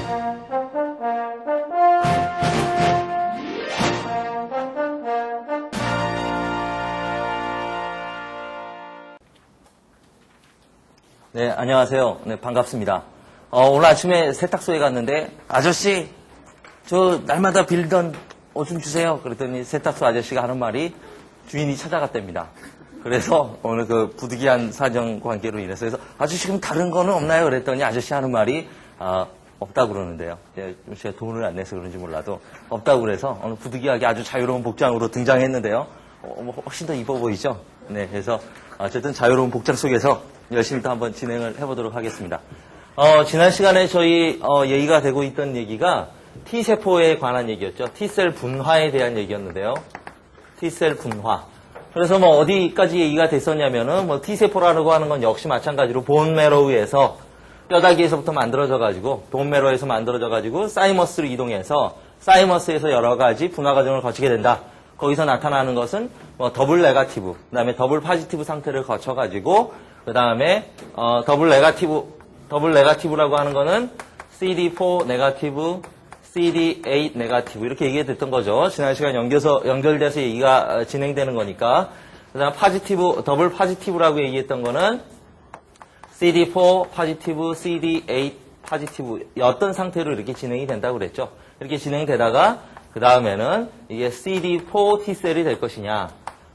네, 안녕하세요. 네, 반갑습니다. 오늘 아침에 세탁소에 갔는데, 아저씨, 저 날마다 빌던 옷 좀 주세요. 그랬더니 세탁소 아저씨가 하는 말이 주인이 찾아갔답니다. 그래서 오늘 그 부득이한 사정 관계로 인해서 그래서 아저씨 그럼 다른 거는 없나요? 그랬더니 아저씨 하는 말이 없다고 그러는데요. 제가 돈을 안 내서 그런지 몰라도 없다고 그래서 오늘 부득이하게 아주 자유로운 복장으로 등장했는데요. 훨씬 더 이뻐 보이죠? 네, 그래서 어쨌든 자유로운 복장 속에서 열심히 또 한번 진행을 해보도록 하겠습니다. 지난 시간에 저희 얘기가 되고 있던 얘기가 T세포에 관한 얘기였죠. T셀 분화에 대한 얘기였는데요. T셀 분화. 그래서 어디까지 얘기가 됐었냐면은 T세포라고 하는 건 역시 마찬가지로 본메로우에서 뼈다귀에서부터 만들어져가지고 본메로에서 만들어져가지고 사이머스로 이동해서 사이머스에서 여러 가지 분화 과정을 거치게 된다. 거기서 나타나는 것은 더블 네거티브, 그다음에 더블 포지티브 상태를 거쳐가지고 그다음에 더블 네거티브라고 하는 거는 CD4 네거티브, CD8 네거티브 이렇게 얘기했던 거죠. 지난 시간 연결돼서 얘기가 진행되는 거니까. 그다음 포지티브, 더블 포지티브라고 얘기했던 거는 CD4 포지티브, CD8 포지티브 어떤 상태로 이렇게 진행이 된다고 그랬죠. 이렇게 진행되다가 그 다음에는 이게 CD4 T셀이 될 것이냐,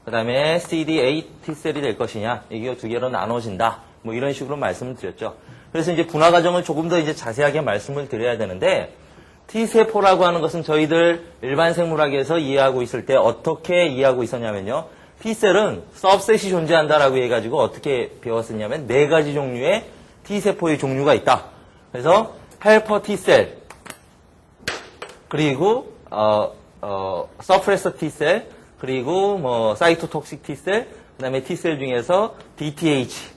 그 다음에 CD8 T셀이 될 것이냐, 이게 두 개로 나눠진다. 이런 식으로 말씀을 드렸죠. 그래서 이제 분화 과정을 조금 더 이제 자세하게 말씀을 드려야 되는데, T세포라고 하는 것은 저희들 일반 생물학에서 이해하고 있을 때 어떻게 이해하고 있었냐면요. T셀은 서브셋이 존재한다라고 해가지고 어떻게 배웠었냐면 네 가지 종류의 T세포의 종류가 있다. 그래서 헬퍼 T셀, 그리고 서프레서 T셀, 그리고 사이토톡식 T셀, 그 다음에 T셀 중에서 DTH,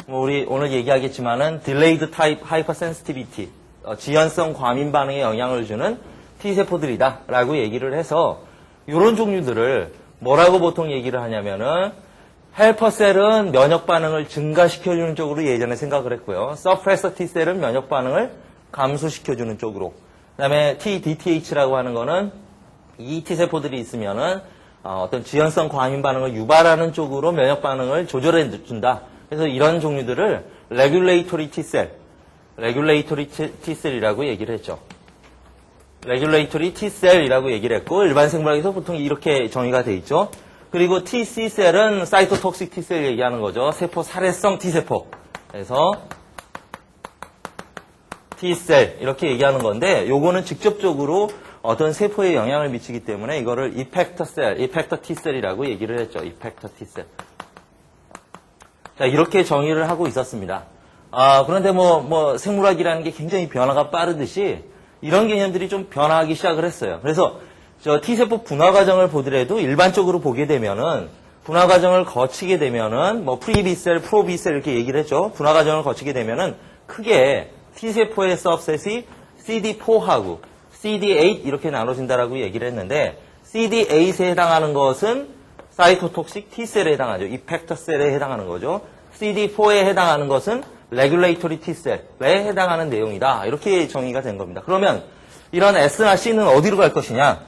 우리 오늘 얘기하겠지만은 Delayed Type Hypersensitivity, 지연성 과민 반응에 영향을 주는 T세포들이다 라고 얘기를 해서 이런 종류들을 뭐라고 보통 얘기를 하냐면은 헬퍼셀은 면역 반응을 증가시켜주는 쪽으로 예전에 생각을 했고요. 서프레서 T셀은 면역 반응을 감소시켜주는 쪽으로, 그 다음에 DTH라고 하는 거는 이 T세포들이 있으면은 어떤 지연성 과민 반응을 유발하는 쪽으로 면역 반응을 조절해 준다. 그래서 이런 종류들을 레귤레이토리 T셀이라고 얘기를 했죠. 레귤레이토리 T셀이라고 얘기를 했고 일반 생물학에서 보통 이렇게 정의가 돼 있죠. 그리고 TC셀은 사이토톡식 T셀 얘기하는 거죠. 세포 살해성 T세포. 그래서 T셀 이렇게 얘기하는 건데 요거는 직접적으로 어떤 세포에 영향을 미치기 때문에 이거를 이펙터 T셀이라고 얘기를 했죠. 이펙터 T셀. 자, 이렇게 정의를 하고 있었습니다. 그런데 생물학이라는 게 굉장히 변화가 빠르듯이 이런 개념들이 좀 변화하기 시작을 했어요. 그래서 저 T세포 분화 과정을 보더라도 일반적으로 보게 되면은 분화 과정을 거치게 되면은 프리B셀, 프로B셀 이렇게 얘기를 했죠. 분화 과정을 거치게 되면은 크게 T세포의 서브셋이 CD4하고 CD8 이렇게 나눠진다라고 얘기를 했는데 CD8에 해당하는 것은 사이토톡식 T셀에 해당하죠. 이펙터 셀에 해당하는 거죠. CD4에 해당하는 것은 레귤레이토리 T셀에 해당하는 내용이다. 이렇게 정의가 된 겁니다. 그러면 이런 S나 C는 어디로 갈 것이냐?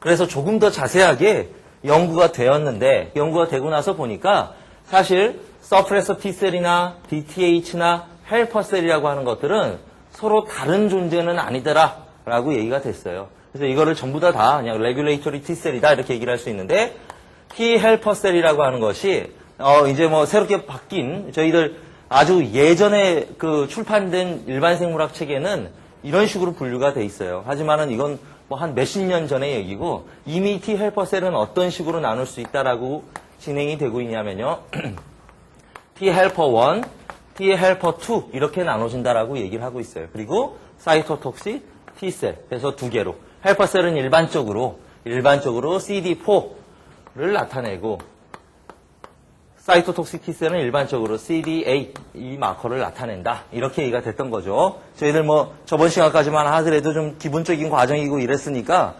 그래서 조금 더 자세하게 연구가 되었는데 연구가 되고 나서 보니까 사실 서프레서 T셀이나 DTH나 헬퍼셀이라고 하는 것들은 서로 다른 존재는 아니더라라고 얘기가 됐어요. 그래서 이거를 전부 다 그냥 레귤레이토리 T셀이다 이렇게 얘기를 할 수 있는데 T 헬퍼셀이라고 하는 것이 이제 새롭게 바뀐 저희들 아주 예전에 그 출판된 일반 생물학 책에는 이런 식으로 분류가 돼 있어요. 하지만은 이건 한 몇십 년 전의 얘기고 이미 T 헬퍼셀은 어떤 식으로 나눌 수 있다라고 진행이 되고 있냐면요. T 헬퍼 1, T 헬퍼 2 이렇게 나눠진다라고 얘기를 하고 있어요. 그리고 사이토톡식 T셀 그래서 두 개로 헬퍼셀은 일반적으로 CD4를 나타내고 사이토톡식 T셀은 일반적으로 CD8 이 마커를 나타낸다. 이렇게 얘기가 됐던 거죠. 저희들 저번 시간까지만 하더라도 좀 기본적인 과정이고 이랬으니까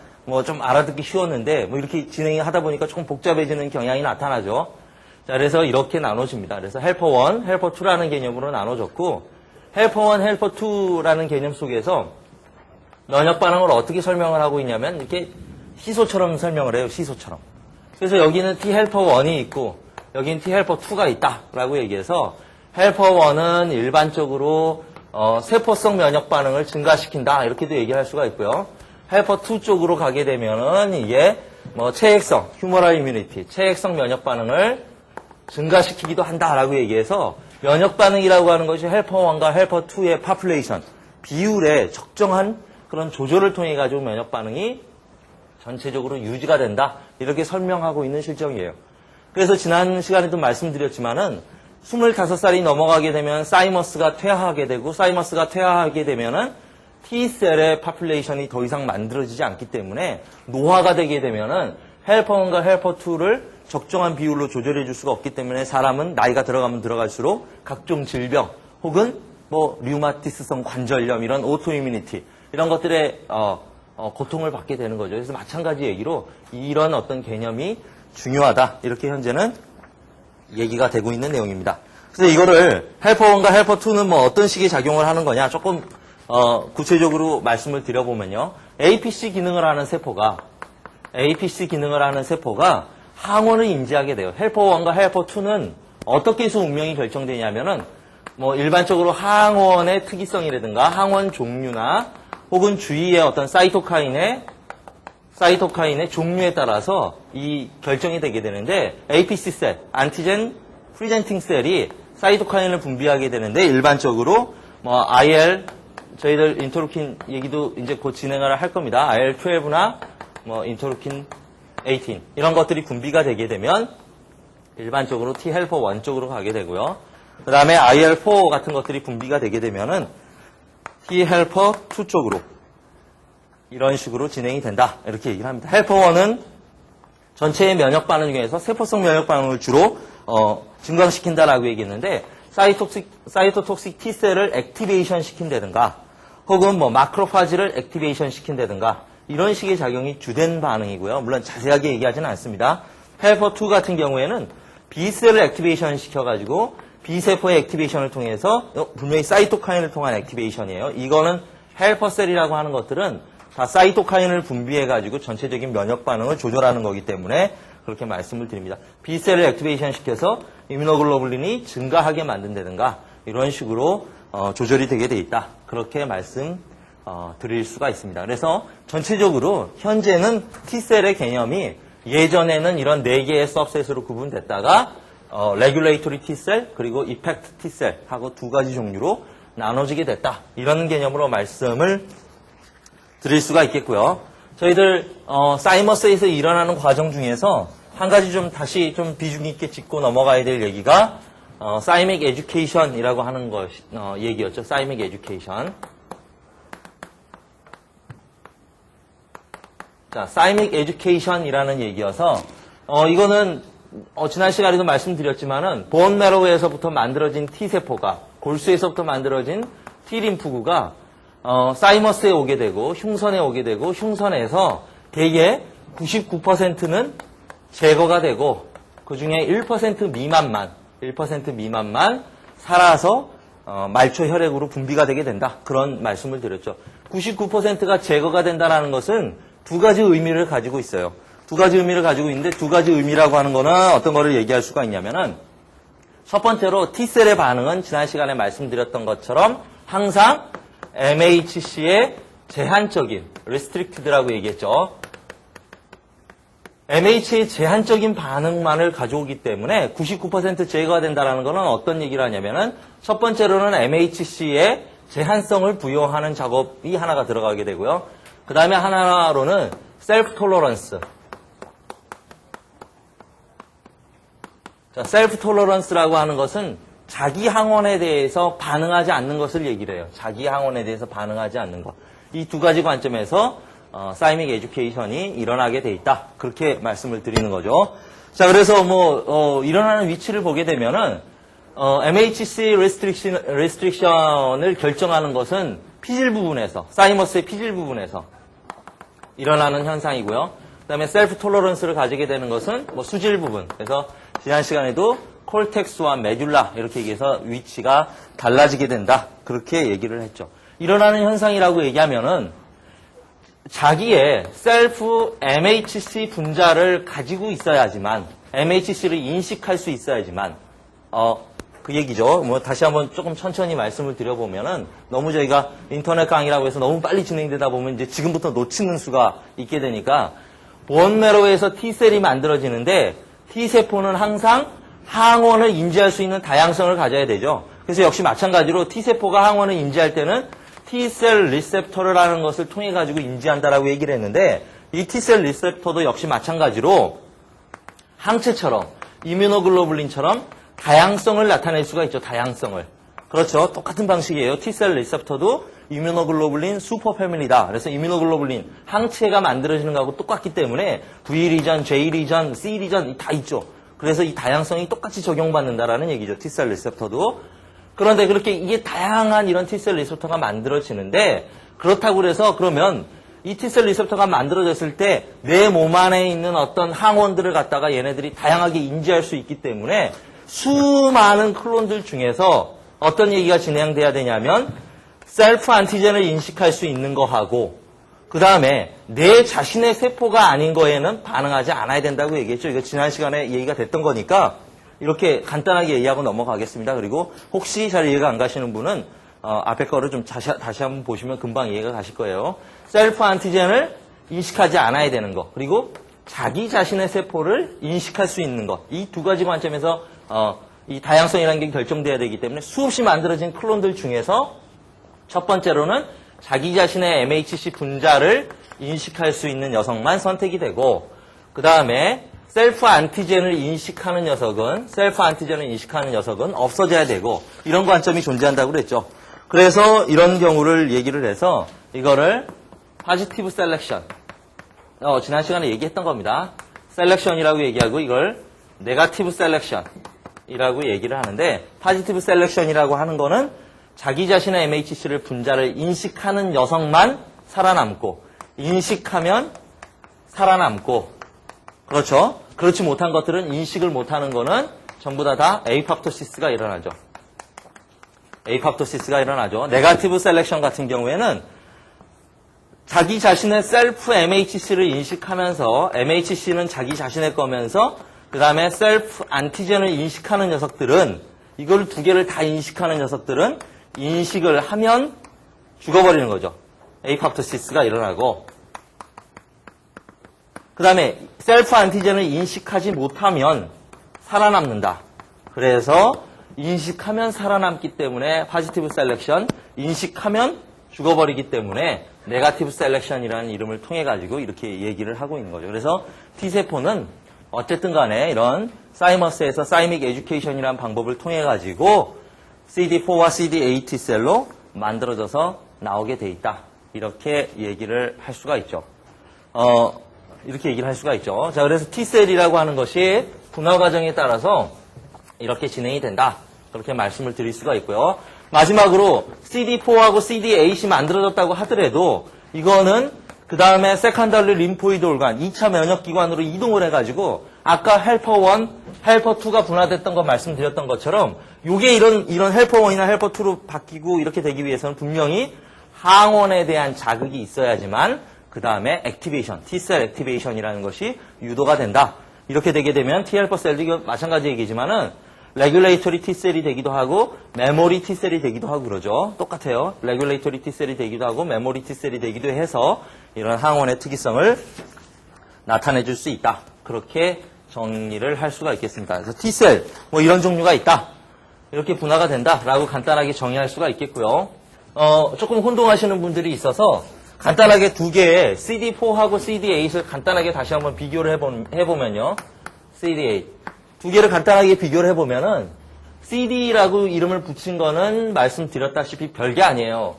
좀 알아듣기 쉬웠는데 이렇게 진행이 하다 보니까 조금 복잡해지는 경향이 나타나죠. 자, 그래서 이렇게 나눠집니다. 그래서 헬퍼 1, 헬퍼 2라는 개념으로 나눠졌고 헬퍼 1, 헬퍼 2라는 개념 속에서 면역 반응을 어떻게 설명을 하고 있냐면 이렇게 시소처럼 설명을 해요. 시소처럼. 그래서 여기는 T 헬퍼 1이 있고 여기는 T 헬퍼 2가 있다라고 얘기해서 헬퍼 1은 일반적으로 세포성 면역 반응을 증가시킨다 이렇게도 얘기할 수가 있고요. 헬퍼 2 쪽으로 가게 되면은 이게 뭐 체액성, 휴머럴 이뮤니티, 체액성 면역 반응을 증가시키기도 한다라고 얘기해서 면역 반응이라고 하는 것이 헬퍼 1과 헬퍼 2의 파퓰레이션, 비율의 적정한 그런 조절을 통해 가지고 면역 반응이 전체적으로 유지가 된다. 이렇게 설명하고 있는 실정이에요. 그래서 지난 시간에도 말씀드렸지만은 25살이 넘어가게 되면 사이머스가 퇴화하게 되고 사이머스가 퇴화하게 되면은 T셀의 파퓰레이션이 더 이상 만들어지지 않기 때문에 노화가 되게 되면은 헬퍼 1과 헬퍼 2를 적정한 비율로 조절해 줄 수가 없기 때문에 사람은 나이가 들어가면 들어갈수록 각종 질병 혹은 뭐 류마티스성 관절염 이런 오토이뮤니티 이런 것들의 고통을 받게 되는 거죠. 그래서 마찬가지 얘기로 이런 어떤 개념이 중요하다. 이렇게 현재는 얘기가 되고 있는 내용입니다. 그래서 이거를 헬퍼 1과 헬퍼 2는 뭐 어떤 식의 작용을 하는 거냐 조금 구체적으로 말씀을 드려보면요. APC 기능을 하는 세포가 항원을 인지하게 돼요. 헬퍼 1과 헬퍼 2는 어떻게 해서 운명이 결정되냐면은 뭐 일반적으로 항원의 특이성이라든가 항원 종류나 혹은 주위의 어떤 사이토카인의 종류에 따라서 이 결정이 되게 되는데 APC 셀, 안티젠 프리젠팅 셀이 사이토카인을 분비하게 되는데 일반적으로 뭐 IL 저희들 인터루킨 얘기도 이제 곧 진행을 할 겁니다. IL-12나 뭐 인터루킨 18 이런 것들이 분비가 되게 되면 일반적으로 T 헬퍼 1 쪽으로 가게 되고요. 그 다음에 IL-4 같은 것들이 분비가 되게 되면은 T 헬퍼 2 쪽으로 이런 식으로 진행이 된다. 이렇게 얘기를 합니다. 헬퍼 1은 전체의 면역 반응 중에서 세포성 면역 반응을 주로 증강시킨다라고 얘기했는데 사이토톡식 T셀을 액티베이션 시킨다든가 혹은 뭐 마크로파지를 액티베이션 시킨다든가 이런 식의 작용이 주된 반응이고요. 물론 자세하게 얘기하지는 않습니다. 헬퍼 2 같은 경우에는 B셀을 액티베이션 시켜가지고 B세포의 액티베이션을 통해서 분명히 사이토카인을 통한 액티베이션이에요. 이거는 헬퍼셀이라고 하는 것들은 다 사이토카인을 분비해가지고 전체적인 면역 반응을 조절하는 거기 때문에 그렇게 말씀을 드립니다. B셀을 액티베이션 시켜서 이뮤노글로불린이 증가하게 만든다든가 이런 식으로 조절이 되게 돼 있다. 그렇게 말씀 드릴 수가 있습니다. 그래서 전체적으로 현재는 T셀의 개념이 예전에는 이런 4개의 서브셋으로 구분됐다가 레귤레이토리 T셀 그리고 이펙트 T셀 하고 2가지 종류로 나눠지게 됐다. 이런 개념으로 말씀을 드릴 수가 있겠고요. 저희들 사이머스에서 일어나는 과정 중에서 한 가지 좀 다시 좀 비중 있게 짚고 넘어가야 될 얘기가 사이믹 에듀케이션이라고 하는 것 얘기였죠. 사이믹 에듀케이션. 자, 사이믹 에듀케이션이라는 얘기여서 이거는 지난 시간에도 말씀드렸지만은 본 매로에서부터 만들어진 T세포가 골수에서부터 만들어진 T림프구가 사이머스에 오게 되고 흉선에 오게 되고 흉선에서 대개 99%는 제거가 되고 그 중에 1% 미만만 살아서 말초 혈액으로 분비가 되게 된다. 그런 말씀을 드렸죠. 99%가 제거가 된다는 것은 2가지 의미를 가지고 있어요. 2가지 의미를 가지고 있는데 2가지 의미라고 하는 거는 어떤 거를 얘기할 수가 있냐면은 첫 번째로 T셀의 반응은 지난 시간에 말씀드렸던 것처럼 항상 MHC의 제한적인 restricted라고 얘기했죠. MHC의 제한적인 반응만을 가져오기 때문에 99% 제거가 된다는 것은 어떤 얘기를 하냐면은 첫 번째로는 MHC의 제한성을 부여하는 작업이 하나가 들어가게 되고요. 그 다음에 하나로는 셀프 톨러런스. 자, 셀프 톨러런스라고 하는 것은 자기 항원에 대해서 반응하지 않는 것을 얘기를 해요. 자기 항원에 대해서 반응하지 않는 것. 이 2가지 관점에서 사이믹 에듀케이션이 일어나게 돼 있다. 그렇게 말씀을 드리는 거죠. 자, 그래서 일어나는 위치를 보게 되면은 MHC restriction을 결정하는 것은 피질 부분에서, 사이머스의 피질 부분에서 일어나는 현상이고요. 그 다음에 셀프 톨러런스를 가지게 되는 것은 수질 부분. 그래서 지난 시간에도 콜텍스와 메듈라 이렇게 얘기해서 위치가 달라지게 된다. 그렇게 얘기를 했죠. 일어나는 현상이라고 얘기하면은 자기의 셀프 MHC 분자를 가지고 있어야지만 MHC를 인식할 수 있어야지만 그 얘기죠. 뭐 다시 한번 조금 천천히 말씀을 드려보면은 너무 저희가 인터넷 강의라고 해서 너무 빨리 진행되다 보면 이제 지금부터 놓치는 수가 있게 되니까 본메로에서 T셀이 만들어지는데 T세포는 항상 항원을 인지할 수 있는 다양성을 가져야 되죠. 그래서 역시 마찬가지로 T세포가 항원을 인지할 때는 T셀 리셉터라는 것을 통해 가지고 인지한다라고 얘기를 했는데 이 T셀 리셉터도 역시 마찬가지로 항체처럼 이뮤노글로불린처럼 다양성을 나타낼 수가 있죠. 다양성을. 그렇죠. 똑같은 방식이에요. T셀 리셉터도 이뮤노글로불린 슈퍼 패밀리다. 그래서 이뮤노글로불린 항체가 만들어지는 거하고 똑같기 때문에 V 리전, J 리전, C 리전 다 있죠. 그래서 이 다양성이 똑같이 적용받는다라는 얘기죠. T셀 리셉터도. 그런데 그렇게 이게 다양한 이런 T셀 리셉터가 만들어지는데 그렇다고 그래서 그러면 이 T셀 리셉터가 만들어졌을 때 내 몸 안에 있는 어떤 항원들을 갖다가 얘네들이 다양하게 인지할 수 있기 때문에 수많은 클론들 중에서 어떤 얘기가 진행돼야 되냐면 셀프 안티젠을 인식할 수 있는 거하고 그 다음에 내 자신의 세포가 아닌 거에는 반응하지 않아야 된다고 얘기했죠. 이거 지난 시간에 얘기가 됐던 거니까 이렇게 간단하게 얘기하고 넘어가겠습니다. 그리고 혹시 잘 이해가 안 가시는 분은 앞에 거를 좀 다시 한번 보시면 금방 이해가 가실 거예요. 셀프 안티젠을 인식하지 않아야 되는 거 그리고 자기 자신의 세포를 인식할 수 있는 것 이 두 가지 관점에서 이 다양성이라는 게 결정돼야 되기 때문에 수없이 만들어진 클론들 중에서 첫 번째로는 자기 자신의 MHC 분자를 인식할 수 있는 녀석만 선택이 되고 그 다음에 셀프 안티젠을 인식하는 녀석은 없어져야 되고 이런 관점이 존재한다고 그랬죠. 그래서 이런 경우를 얘기를 해서 이거를 파지티브 셀렉션 지난 시간에 얘기했던 겁니다. 셀렉션이라고 얘기하고 이걸 네거티브 셀렉션이라고 얘기를 하는데 파지티브 셀렉션이라고 하는 거는 자기 자신의 MHC를 분자를 인식하는 녀석만 살아남고 인식하면 살아남고 그렇죠. 그렇지 못한 것들은 인식을 못하는 거는 전부 다 에이팝토시스가 일어나죠. 네거티브 셀렉션 같은 경우에는 자기 자신의 셀프 MHC를 인식하면서 MHC는 자기 자신의 거면서 그 다음에 셀프 안티젠을 인식하는 녀석들은 이걸 두 개를 다 인식하는 녀석들은 인식을 하면 죽어버리는 거죠. 에이팝토시스가 일어나고 그 다음에 셀프 안티젠을 인식하지 못하면 살아남는다. 그래서 인식하면 살아남기 때문에 파지티브 셀렉션, 인식하면 죽어버리기 때문에 네거티브 셀렉션이라는 이름을 통해 가지고 이렇게 얘기를 하고 있는 거죠. 그래서 T세포는 어쨌든 간에 이런 사이머스에서 사이믹 에듀케이션이라는 방법을 통해 가지고 CD4와 CD8 T셀로 만들어져서 나오게 돼 있다. 이렇게 얘기를 할 수가 있죠. 이렇게 얘기를 할 수가 있죠. 자, 그래서 T셀이라고 하는 것이 분화 과정에 따라서 이렇게 진행이 된다. 그렇게 말씀을 드릴 수가 있고요. 마지막으로 CD4하고 CD8이 만들어졌다고 하더라도 이거는 그 다음에 세컨더리 림포이드 올간 2차 면역기관으로 이동을 해가지고 아까 헬퍼1, 헬퍼2가 분화됐던 거 말씀드렸던 것처럼 이게 이런 헬퍼1이나 헬퍼2로 바뀌고 이렇게 되기 위해서는 분명히 항원에 대한 자극이 있어야지만 그 다음에 액티베이션, T셀 액티베이션이라는 것이 유도가 된다. 이렇게 되게 되면 T헬퍼 셀도 이거 마찬가지 얘기지만은 레귤레이터리 T셀이 되기도 하고 메모리 T셀이 되기도 하고 그러죠. 똑같아요. 레귤레이터리 T셀이 되기도 하고 메모리 T셀이 되기도 해서 이런 항원의 특이성을 나타내 줄 수 있다. 그렇게 정리를 할 수가 있겠습니다. 그래서 T셀 뭐 이런 종류가 있다. 이렇게 분화가 된다라고 간단하게 정의할 수가 있겠고요. 조금 혼동하시는 분들이 있어서 간단하게 두 개의 CD4하고 CD8을 간단하게 다시 한번 비교를 해보면요. CD8. 두 개를 간단하게 비교를 해보면은 CD라고 이름을 붙인 거는 말씀드렸다시피 별게 아니에요.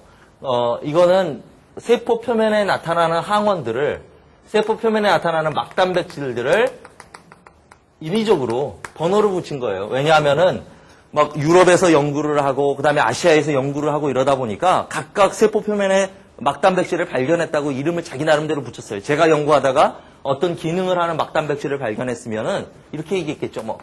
이거는 세포 표면에 나타나는 항원들을, 세포 표면에 나타나는 막단백질들을 인위적으로 번호를 붙인 거예요. 왜냐하면은 막 유럽에서 연구를 하고 그다음에 아시아에서 연구를 하고 이러다 보니까 각각 세포 표면에 막단백질을 발견했다고 이름을 자기 나름대로 붙였어요. 제가 연구하다가 어떤 기능을 하는 막단백질을 발견했으면은 이렇게 얘기했겠죠. 뭐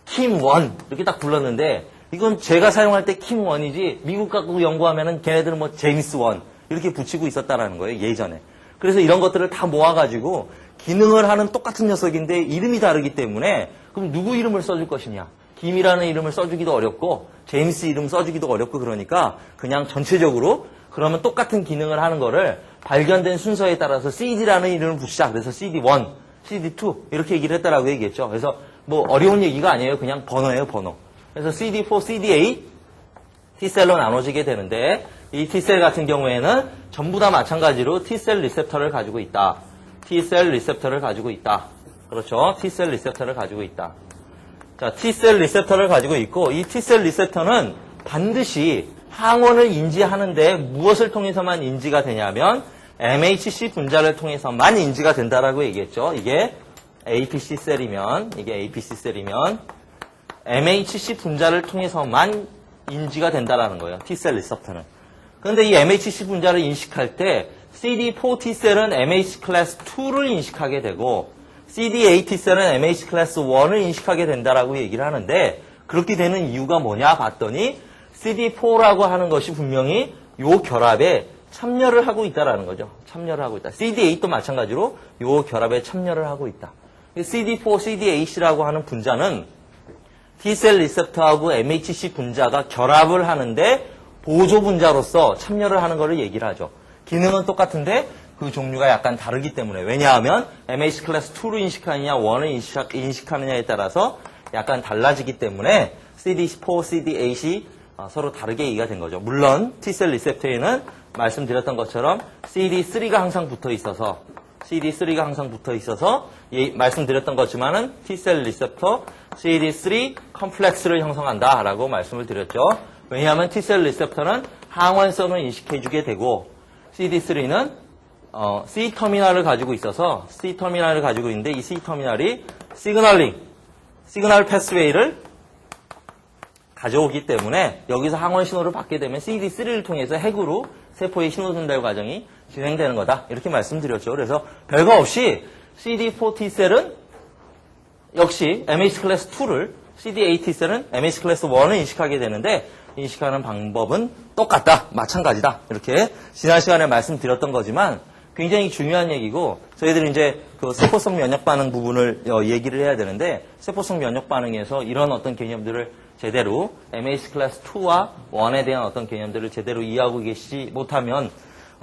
킴1 이렇게 딱 불렀는데 이건 제가 사용할 때 킴1이지 미국 갖고 연구하면은 걔네들은 뭐 제임스1 이렇게 붙이고 있었다라는 거예요. 예전에. 그래서 이런 것들을 다 모아가지고 기능을 하는 똑같은 녀석인데 이름이 다르기 때문에 그럼 누구 이름을 써줄 것이냐. 김이라는 이름을 써주기도 어렵고 제임스 이름 써주기도 어렵고 그러니까 그냥 전체적으로 그러면 똑같은 기능을 하는 거를 발견된 순서에 따라서 CD라는 이름을 붙이자. 그래서 CD1, CD2 이렇게 얘기를 했다라고 얘기했죠. 그래서 뭐 어려운 얘기가 아니에요. 그냥 번호예요, 번호. 그래서 CD4, CD8 T셀로 나눠지게 되는데 이 T셀 같은 경우에는 전부 다 마찬가지로 T셀 리셉터를 가지고 있다. T셀 리셉터를 가지고 있다. 그렇죠. T셀 리셉터를 가지고 있다. 자, T셀 리셉터를 가지고 있고 이 T셀 리셉터는 반드시 항원을 인지하는데 무엇을 통해서만 인지가 되냐면 MHC 분자를 통해서만 인지가 된다라고 얘기했죠. 이게 APC 셀이면 MHC 분자를 통해서만 인지가 된다라는 거예요. T셀 리셉터는. 그런데 이 MHC 분자를 인식할 때 CD4 T셀은 MHC 클래스 2를 인식하게 되고 CD8 T셀은 MHC 클래스 1을 인식하게 된다라고 얘기를 하는데 그렇게 되는 이유가 뭐냐 봤더니 CD4라고 하는 것이 분명히 요 결합에 참여를 하고 있다라는 거죠. 참여를 하고 있다. CD8도 마찬가지로 요 결합에 참여를 하고 있다. CD4, CD8이라고 하는 분자는 T셀 리셉터하고 MHC 분자가 결합을 하는데 보조 분자로서 참여를 하는 것을 얘기를 하죠. 기능은 똑같은데 그 종류가 약간 다르기 때문에 왜냐하면 MHC 클래스 2를 인식하느냐 1을 인식하느냐에 따라서 약간 달라지기 때문에 CD4, CD8이 서로 다르게 얘기가 된 거죠. 물론 T셀 리셉터에는 말씀드렸던 것처럼 CD3가 항상 붙어 있어서 말씀드렸던 거지만은 T셀 리셉터 CD3 컴플렉스를 형성한다라고 말씀을 드렸죠. 왜냐하면 T셀 리셉터는 항원성을 인식해주게 되고 CD3는 C터미널을 가지고 있어서 C터미널을 가지고 있는데 이 C터미널이 시그널 패스웨이를 가져오기 때문에 여기서 항원 신호를 받게 되면 CD3를 통해서 핵으로 세포의 신호 전달 과정이 진행되는 거다. 이렇게 말씀드렸죠. 그래서 별거 없이 CD4 T셀은 역시 MHC 클래스 2를 CD8 T셀은 MHC 클래스 1을 인식하게 되는데 인식하는 방법은 똑같다. 마찬가지다. 이렇게 지난 시간에 말씀드렸던 거지만 굉장히 중요한 얘기고 저희들이 이제 그 세포성 면역 반응 부분을 얘기를 해야 되는데 세포성 면역 반응에서 이런 어떤 개념들을 제대로 MHC 클래스 2와 1에 대한 어떤 개념들을 제대로 이해하고 계시지 못하면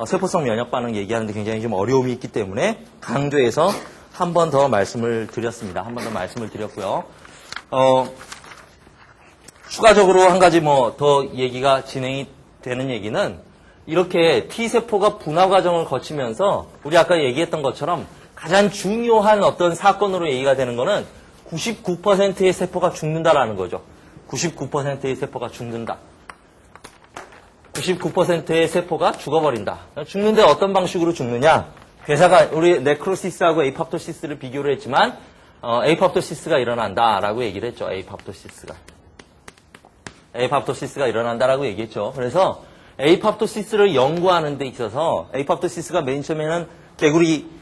세포성 면역 반응 얘기하는데 굉장히 좀 어려움이 있기 때문에 강조해서 한 번 더 말씀을 드렸습니다. 한 번 더 말씀을 드렸고요. 추가적으로 한 가지 뭐 더 얘기가 진행이 되는 얘기는 이렇게 T세포가 분화 과정을 거치면서 우리 아까 얘기했던 것처럼 가장 중요한 어떤 사건으로 얘기가 되는 거는 99%의 세포가 죽는다라는 거죠. 99%의 세포가 죽는다. 99%의 세포가 죽어버린다. 죽는데 어떤 방식으로 죽느냐? 괴사가 우리 네크로시스하고 에이팝토시스를 비교를 했지만 에이팝토시스가 일어난다라고 얘기를 했죠. 에이팝토시스가 일어난다라고 얘기했죠. 그래서 에이팝토시스를 연구하는 데 있어서 에이팝토시스가 맨 처음에는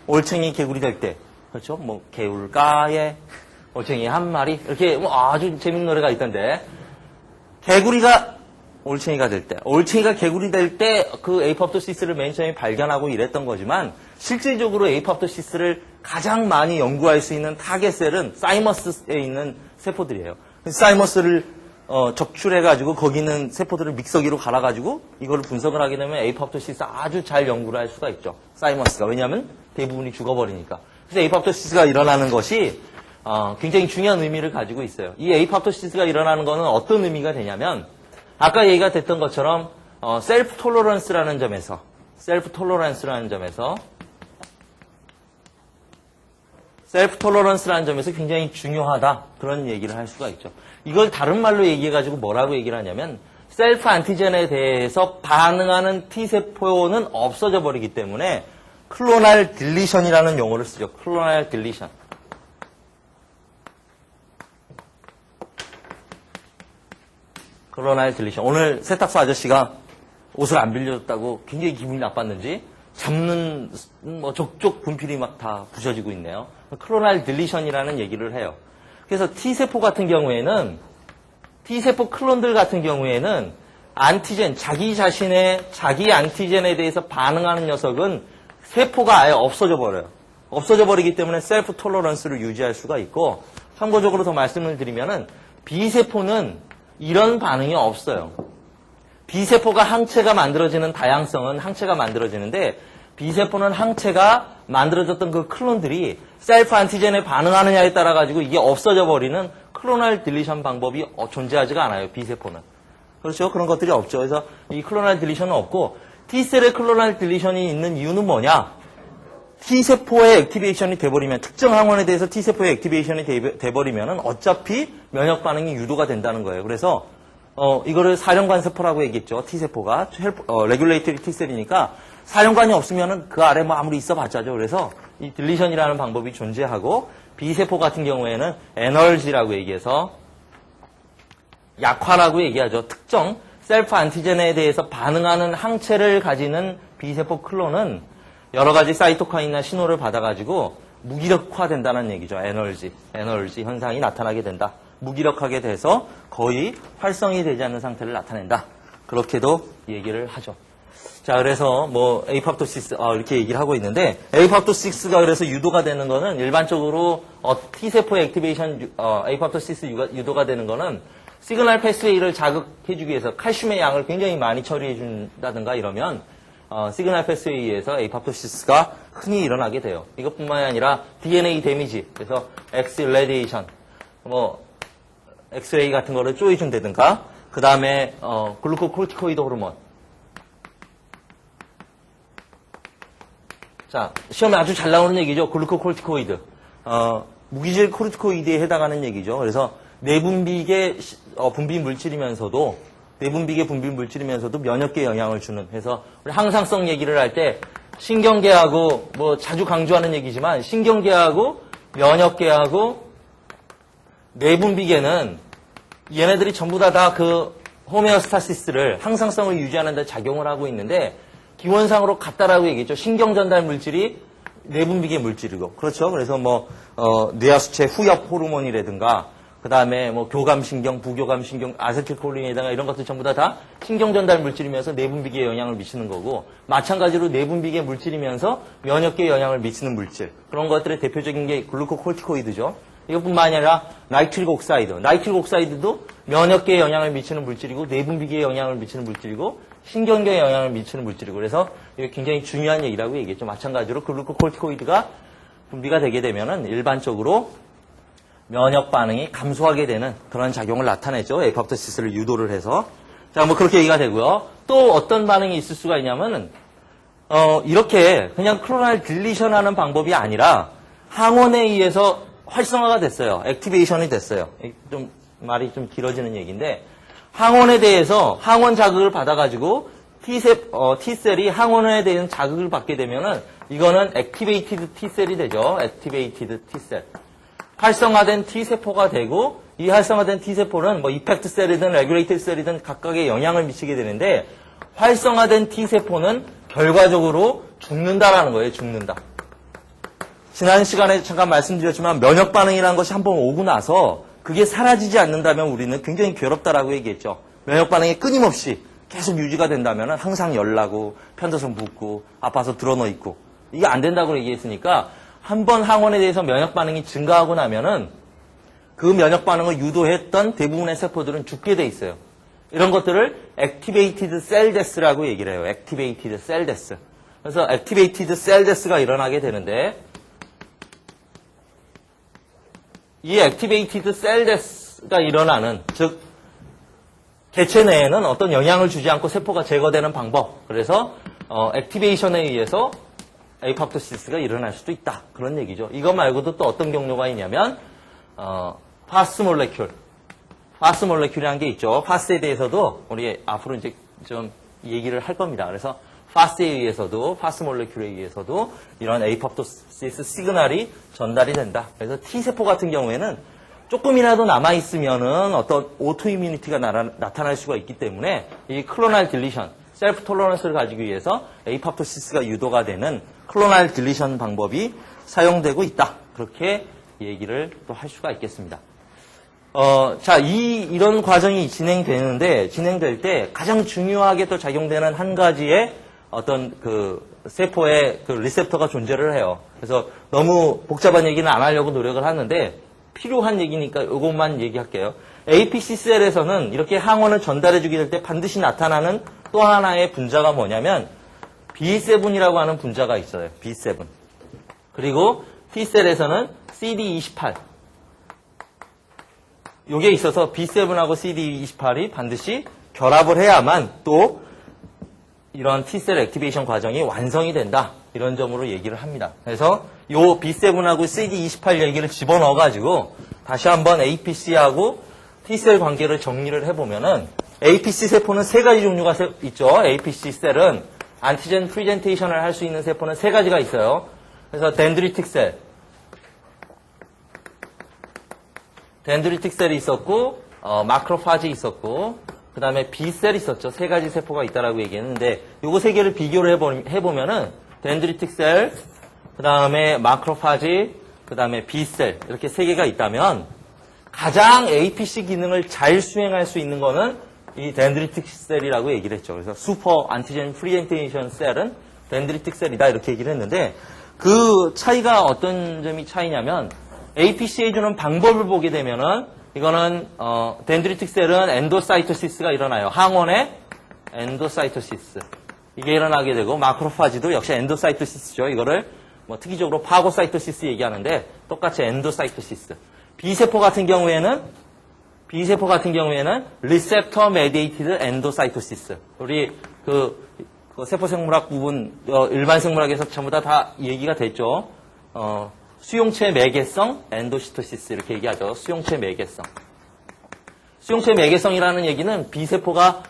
올챙이 개구리 될 때 그렇죠? 뭐 개울가에 올챙이 한 마리 이렇게 뭐 아주 재밌는 노래가 있던데 개구리가 올챙이가 될 때 올챙이가 개구리 될 때 그 에이팝토시스를 맨 처음에 발견하고 이랬던 거지만 실질적으로 에이팝토시스를 가장 많이 연구할 수 있는 타겟셀은 사이머스에 있는 세포들이에요. 사이머스를 적출해가지고 거기 있는 세포들을 믹서기로 갈아가지고 이거를 분석을 하게 되면 에이팝토시스 아주 잘 연구를 할 수가 있죠. 사이머스가. 왜냐하면 대부분이 죽어버리니까. 그래서 에이팝토시스가 일어나는 것이 굉장히 중요한 의미를 가지고 있어요. 이 에이팝토시스가 일어나는 거는 어떤 의미가 되냐면 아까 얘기가 됐던 것처럼 셀프 톨러런스라는 점에서 굉장히 중요하다. 그런 얘기를 할 수가 있죠. 이걸 다른 말로 얘기해가지고 뭐라고 얘기를 하냐면 셀프 안티젠에 대해서 반응하는 T세포는 없어져 버리기 때문에 클로날 딜리션이라는 용어를 쓰죠. 클로날 딜리션. 오늘 세탁소 아저씨가 옷을 안 빌려줬다고 굉장히 기분이 나빴는지 잡는 뭐 족족 분필이 막 다 부셔지고 있네요. 클로날 딜리션이라는 얘기를 해요. 그래서 T세포 같은 경우에는, T세포 클론들 같은 경우에는 안티젠, 자기 안티젠에 대해서 반응하는 녀석은 세포가 아예 없어져 버려요. 없어져 버리기 때문에 셀프 톨러런스를 유지할 수가 있고, 참고적으로 더 말씀을 드리면은 B세포는 이런 반응이 없어요. B세포가 항체가 만들어지는 다양성은 항체가 만들어지는데, B세포는 항체가 만들어졌던 그 클론들이 셀프 안티젠에 반응하느냐에 따라 가지고 이게 없어져 버리는 클로널 딜리션 방법이 존재하지가 않아요. B세포는. 그렇죠? 그런 것들이 없죠. 그래서 이 클로널 딜리션은 없고, T셀의 클로널 딜리션이 있는 이유는 뭐냐? T세포의 액티베이션이 돼버리면, 특정 항원에 대해서 T세포의 액티베이션이 돼버리면은 어차피 면역 반응이 유도가 된다는 거예요. 그래서 이거를 사령관 세포라고 얘기했죠. T세포가 레귤레이터리 T셀이니까 사령관이 없으면은 그 아래 뭐 아무리 있어봤자죠. 그래서 이 딜리션이라는 방법이 존재하고, B세포 같은 경우에는 에너지라고 얘기해서 약화라고 얘기하죠. 특정 셀프 안티젠에 대해서 반응하는 항체를 가지는 B세포 클론은 여러 가지 사이토카인이나 신호를 받아가지고 무기력화된다는 얘기죠. 에너지 현상이 나타나게 된다. 무기력하게 돼서 거의 활성이 되지 않는 상태를 나타낸다. 그렇게도 얘기를 하죠. 자, 그래서 뭐 에이팝토시스 이렇게 얘기를 하고 있는데, 에이팝토시스가 그래서 유도가 되는 거는 일반적으로 T세포의 액티베이션 에이팝토시스 유도가 되는 거는 시그널 패스웨이를 자극해주기 위해서 칼슘의 양을 굉장히 많이 처리해 준다든가 이러면 시그널 패스웨이에서 에이팝토시스가 흔히 일어나게 돼요. 이것뿐만이 아니라 DNA 데미지, 그래서 X irradiation, 뭐 엑스레이 같은 거를 쪼여준다든가, 그 다음에 글루코콜티코이드 호르몬. 자, 시험에 아주 잘 나오는 얘기죠. 글루코콜티코이드. 무기질 코르티코이드에 해당하는 얘기죠. 그래서 내분비계 분비 물질이면서도 면역계에 영향을 주는. 그래서 우리 항상성 얘기를 할 때 신경계하고 뭐 자주 강조하는 얘기지만, 신경계하고 면역계하고 내분비계는 얘네들이 전부 다 그 호메오스타시스를, 항상성을 유지하는 데 작용을 하고 있는데, 기원상으로 같다라고 얘기했죠. 신경전달 물질이 내분비계 물질이고. 그렇죠. 그래서 뭐 뇌하수체 후엽 호르몬이라든가, 그 다음에 뭐 교감신경, 부교감신경, 아세틸콜린이라든가 이런 것들 전부 다 신경전달 물질이면서 내분비계에 영향을 미치는 거고, 마찬가지로 내분비계 물질이면서 면역계에 영향을 미치는 물질. 그런 것들의 대표적인 게 글루코콜티코이드죠. 이것뿐만 아니라 나이트릭 옥사이드도 면역계에 영향을 미치는 물질이고, 내분비계에 영향을 미치는 물질이고, 신경계에 영향을 미치는 물질이고, 그래서 이게 굉장히 중요한 얘기라고 얘기했죠. 마찬가지로 글루코콜티코이드가 분비가 되게 되면은 일반적으로 면역 반응이 감소하게 되는 그런 작용을 나타내죠. 에이팝토시스를 유도를 해서. 자, 뭐 그렇게 얘기가 되고요. 또 어떤 반응이 있을 수가 있냐면은 이렇게 그냥 클로널 딜리션 하는 방법이 아니라 항원에 의해서 활성화가 됐어요. 액티베이션이 됐어요. 좀 말이 좀 길어지는 얘기인데, 항원에 대해서 항원 자극을 받아가지고 T셀이 항원에 대한 자극을 받게 되면은 이거는 액티베이티드 T셀이 되죠. 액티베이티드 T셀. 활성화된 T세포가 되고, 이 활성화된 T세포는 뭐 이펙트 셀이든 레귤레이티드 셀이든 각각의 영향을 미치게 되는데, 활성화된 T세포는 결과적으로 죽는다라는 거예요. 죽는다. 지난 시간에 잠깐 말씀드렸지만 면역 반응이라는 것이 한번 오고 나서 그게 사라지지 않는다면 우리는 굉장히 괴롭다라고 얘기했죠. 면역 반응이 끊임없이 계속 유지가 된다면 항상 열나고 편도선 붓고 아파서 드러누워 있고, 이게 안 된다고 얘기했으니까 한번 항원에 대해서 면역 반응이 증가하고 나면은 그 면역 반응을 유도했던 대부분의 세포들은 죽게 돼 있어요. 이런 것들을 액티베이티드 셀 데스라고 얘기를 해요. 액티베이티드 셀 데스. 그래서 액티베이티드 셀 데스가 일어나게 되는데, 이 액티베이티드 셀 데스가 일어나는, 즉 개체 내에는 어떤 영향을 주지 않고 세포가 제거되는 방법. 그래서 액티베이션에 의해서 에이팝토시스가 일어날 수도 있다. 그런 얘기죠. 이거 말고도 또 어떤 경로가 있냐면 파스 몰레큘이라는 게 있죠. 파스에 대해서도 우리 앞으로 이제 좀 얘기를 할 겁니다. 그래서 파스 몰레큘에 의해서도 이런 에이팝토시스 시그널이 전달이 된다. 그래서 T세포 같은 경우에는 조금이라도 남아있으면은 어떤 오토이뮤니티가 나타날 수가 있기 때문에 이 클로널 딜리션, 셀프 톨러런스를 가지기 위해서 에이팝토시스가 유도가 되는 클로널 딜리션 방법이 사용되고 있다. 그렇게 얘기를 또 할 수가 있겠습니다. 자, 이런 과정이 진행될 때 가장 중요하게 또 작용되는 한 가지의 어떤 세포의 리셉터가 존재를 해요. 그래서 너무 복잡한 얘기는 안 하려고 노력을 하는데 필요한 얘기니까 이것만 얘기할게요. APC셀에서는 이렇게 항원을 전달해주게 될 때 반드시 나타나는 또 하나의 분자가 뭐냐면 B7이라고 하는 분자가 있어요. B7. 그리고 T셀에서는 CD28. 요게 있어서 B7하고 CD28이 반드시 결합을 해야만 또 이런 T셀 액티베이션 과정이 완성이 된다. 이런 점으로 얘기를 합니다. 그래서 요 B7하고 CD28 얘기를 집어넣어가지고 다시 한번 APC하고 T셀 관계를 정리를 해보면은 APC 세포는 세 가지 종류가 있죠. APC 셀은 안티젠 프리젠테이션을 할 수 있는 세포는 세 가지가 있어요. 그래서 덴드리틱 셀이 있었고 마크로파지 있었고 그 다음에 B셀이 있었죠. 세 가지 세포가 있다라고 얘기했는데 요거 세 개를 비교를 해보면은 덴드리틱 셀, 그 다음에 마크로파지, 그 다음에 B셀 이렇게 세 개가 있다면 가장 APC 기능을 잘 수행할 수 있는 거는 이 덴드리틱 셀이라고 얘기를 했죠. 그래서 슈퍼 안티젠 프리젠테이션 셀은 덴드리틱 셀이다 이렇게 얘기를 했는데 그 차이가 어떤 점이 차이냐면 APC에 주는 방법을 보게 되면은 이거는 덴드리틱 셀은 엔도사이토시스가 일어나요. 항원의 엔도사이토시스 이게 일어나게 되고 마크로파지도 역시 엔도사이토시스죠. 이거를 뭐 특이적으로 파고사이토시스 얘기하는데 똑같이 엔도사이토시스. B세포 같은 경우에는 리셉터 메디에이티드 엔도사이토시스. 우리 그 세포 생물학 부분 일반 생물학에서 전부 다 얘기가 됐죠. 수용체 매개성 엔도시토시스 이렇게 얘기하죠. 수용체 매개성. 수용체 매개성이라는 얘기는 B세포가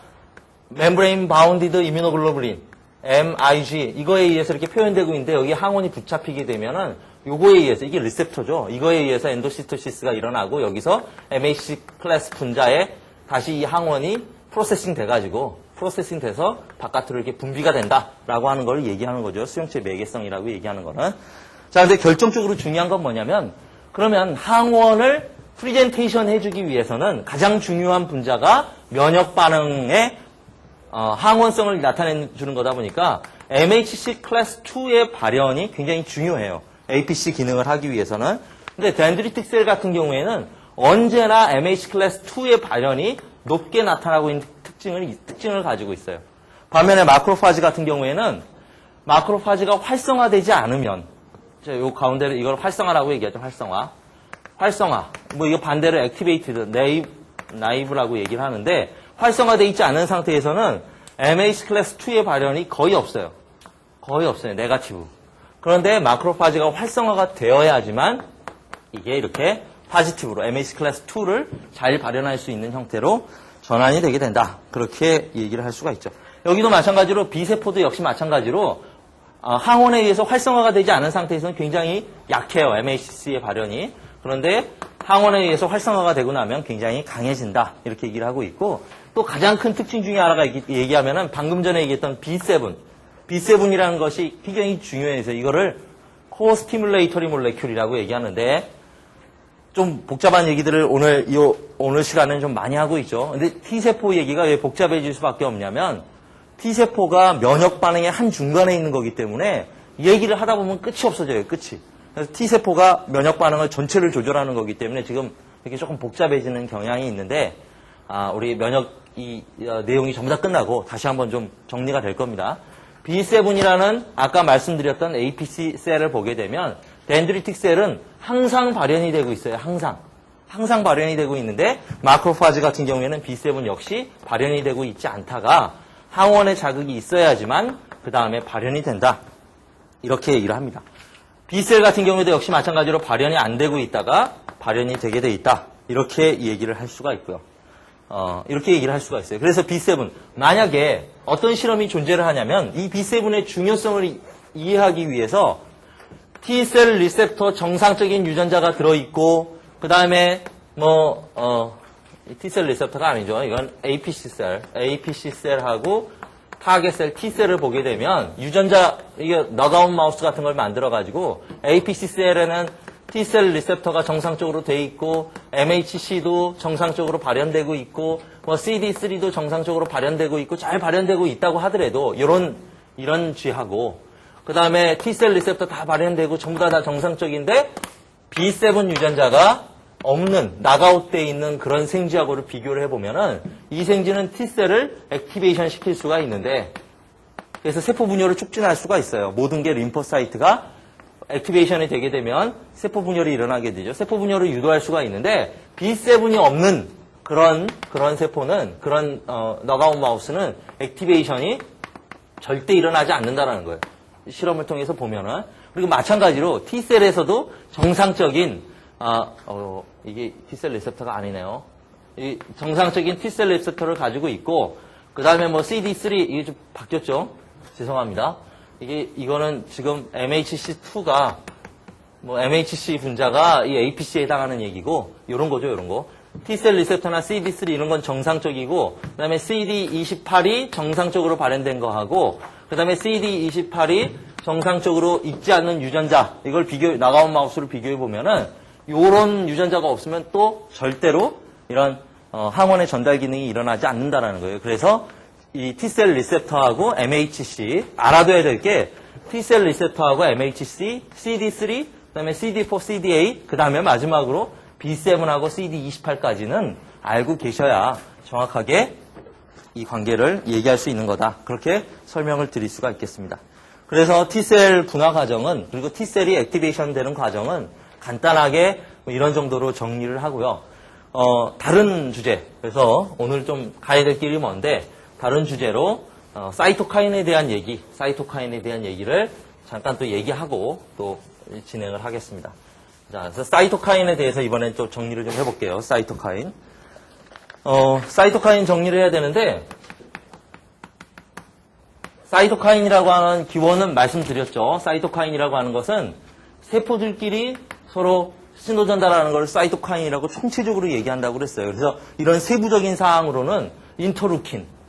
멤브레인 바운디드 이뮤노글로불린 MIG 이거에 의해서 이렇게 표현되고 있는데 여기 항원이 붙잡히게 되면은 요거에 의해서 이게 리셉터죠. 이거에 의해서 엔도시토시스가 일어나고 여기서 MHC 클래스 분자에 다시 이 항원이 프로세싱 돼서 바깥으로 이렇게 분비가 된다라고 하는 걸 얘기하는 거죠. 수용체 매개성이라고 얘기하는 거는. 자, 근데 결정적으로 중요한 건 뭐냐면 그러면 항원을 프리젠테이션 해주기 위해서는 가장 중요한 분자가 면역 반응의 항원성을 나타내주는 거다 보니까 MHC 클래스 2의 발현이 굉장히 중요해요. APC 기능을 하기 위해서는. 근데 덴드리틱 셀 같은 경우에는 언제나 MHC 클래스 2의 발현이 높게 나타나고 있는 특징을 가지고 있어요. 반면에 마크로파지 같은 경우에는 마크로파지가 활성화되지 않으면 요 가운데를 이걸 활성화라고 얘기하죠. 활성화. 뭐 이거 반대로 액티베이티드, 나이브라고 얘기를 하는데 활성화되어 있지 않은 상태에서는 MHC 클래스 2의 발현이 거의 없어요. 네거티브. 그런데 마크로파지가 활성화가 되어야지만 이게 이렇게 포지티브로 MHC 클래스 2를 잘 발현할 수 있는 형태로 전환이 되게 된다. 그렇게 얘기를 할 수가 있죠. 여기도 마찬가지로 B세포도 역시 마찬가지로 항원에 의해서 활성화가 되지 않은 상태에서는 굉장히 약해요. MHC의 발현이. 그런데 항원에 의해서 활성화가 되고 나면 굉장히 강해진다. 이렇게 얘기를 하고 있고 또 가장 큰 특징 중에 하나가 얘기하면은 방금 전에 얘기했던 B7이라는 것이 굉장히 중요해서 이거를 코어 스티뮬레이터리 몰레큘이라고 얘기하는데 좀 복잡한 얘기들을 오늘 시간에는 좀 많이 하고 있죠. 근데 T세포 얘기가 왜 복잡해질 수밖에 없냐면 T세포가 면역 반응의 한 중간에 있는 거기 때문에 얘기를 하다 보면 끝이 없어져요. 끝이. 그래서 T세포가 면역 반응을 전체를 조절하는 거기 때문에 지금 이렇게 조금 복잡해지는 경향이 있는데 우리 면역 내용이 전부 다 끝나고 다시 한번 좀 정리가 될 겁니다. B7이라는 아까 말씀드렸던 APC 셀을 보게 되면 덴드리틱 셀은 항상 발현이 되고 있어요. 항상 발현이 되고 있는데 마크로파지 같은 경우에는 B7 역시 발현이 되고 있지 않다가 항원의 자극이 있어야지만 그 다음에 발현이 된다. 이렇게 얘기를 합니다. B셀 같은 경우에도 역시 마찬가지로 발현이 안 되고 있다가 발현이 되게 돼 있다. 이렇게 얘기를 할 수가 있고요. 이렇게 얘기를 할 수가 있어요. 그래서 B7, 만약에 어떤 실험이 존재를 하냐면 이 B7의 중요성을 이해하기 위해서 T셀 리셉터 정상적인 유전자가 들어있고 그 다음에 T셀 리셉터가 아니죠. 이건 APC셀하고 타겟셀 T셀을 보게 되면 유전자, 이게 너가운 마우스 같은 걸 만들어가지고 APC셀에는 T셀 리셉터가 정상적으로 돼 있고 MHC도 정상적으로 발현되고 있고 뭐 CD3도 정상적으로 발현되고 있고 잘 발현되고 있다고 하더라도 이런 쥐하고 그 다음에 T셀 리셉터 다 발현되고 전부 다 정상적인데 B7 유전자가 없는 낙아웃돼 있는 그런 생쥐하고를 비교를 해보면은 이 생쥐는 T셀을 액티베이션 시킬 수가 있는데 그래서 세포 분열을 촉진할 수가 있어요. 모든 게 림포사이트가 액티베이션이 되게 되면 세포 분열이 일어나게 되죠. 세포 분열을 유도할 수가 있는데 B7이 없는 그런 세포는 그런 너가웃 마우스는 액티베이션이 절대 일어나지 않는다라는 거예요. 실험을 통해서 보면은 그리고 마찬가지로 T셀에서도 정상적인 이게 T셀 리셉터가 아니네요. 이 정상적인 T셀 리셉터를 가지고 있고 그 다음에 뭐 CD3 이게 좀 바뀌었죠. 죄송합니다. 이거는 지금 MHC2가, 뭐 MHC 분자가 이 APC에 해당하는 얘기고, 요런 거죠, 요런 거. T셀 리셉터나 CD3 이런 건 정상적이고, 그 다음에 CD28이 정상적으로 발현된 거하고, 그 다음에 CD28이 정상적으로 있지 않는 유전자, 이걸 나가온 마우스로 비교해보면은, 요런 유전자가 없으면 또 절대로 이런, 항원의 전달 기능이 일어나지 않는다라는 거예요. 그래서, 이 T셀 리셉터하고 MHC 알아둬야 될 게 T셀 리셉터하고 MHC, CD3, 그다음에 CD4, CD8, 그다음에 마지막으로 B7하고 CD28까지는 알고 계셔야 정확하게 이 관계를 얘기할 수 있는 거다. 그렇게 설명을 드릴 수가 있겠습니다. 그래서 T셀 분화 과정은 그리고 T셀이 액티베이션 되는 과정은 간단하게 뭐 이런 정도로 정리를 하고요. 다른 주제. 그래서 오늘 좀 가야 될 길이 먼데 다른 주제로 사이토카인에 대한 얘기를 잠깐 또 얘기하고 또 진행을 하겠습니다. 자, 그래서 사이토카인에 대해서 이번엔 또 정리를 좀 해볼게요. 사이토카인. 사이토카인 정리를 해야 되는데 사이토카인이라고 하는 기원은 말씀드렸죠. 사이토카인이라고 하는 것은 세포들끼리 서로 신호 전달하는 걸 사이토카인이라고 총체적으로 얘기한다고 그랬어요. 그래서 이런 세부적인 사항으로는 인터루킨은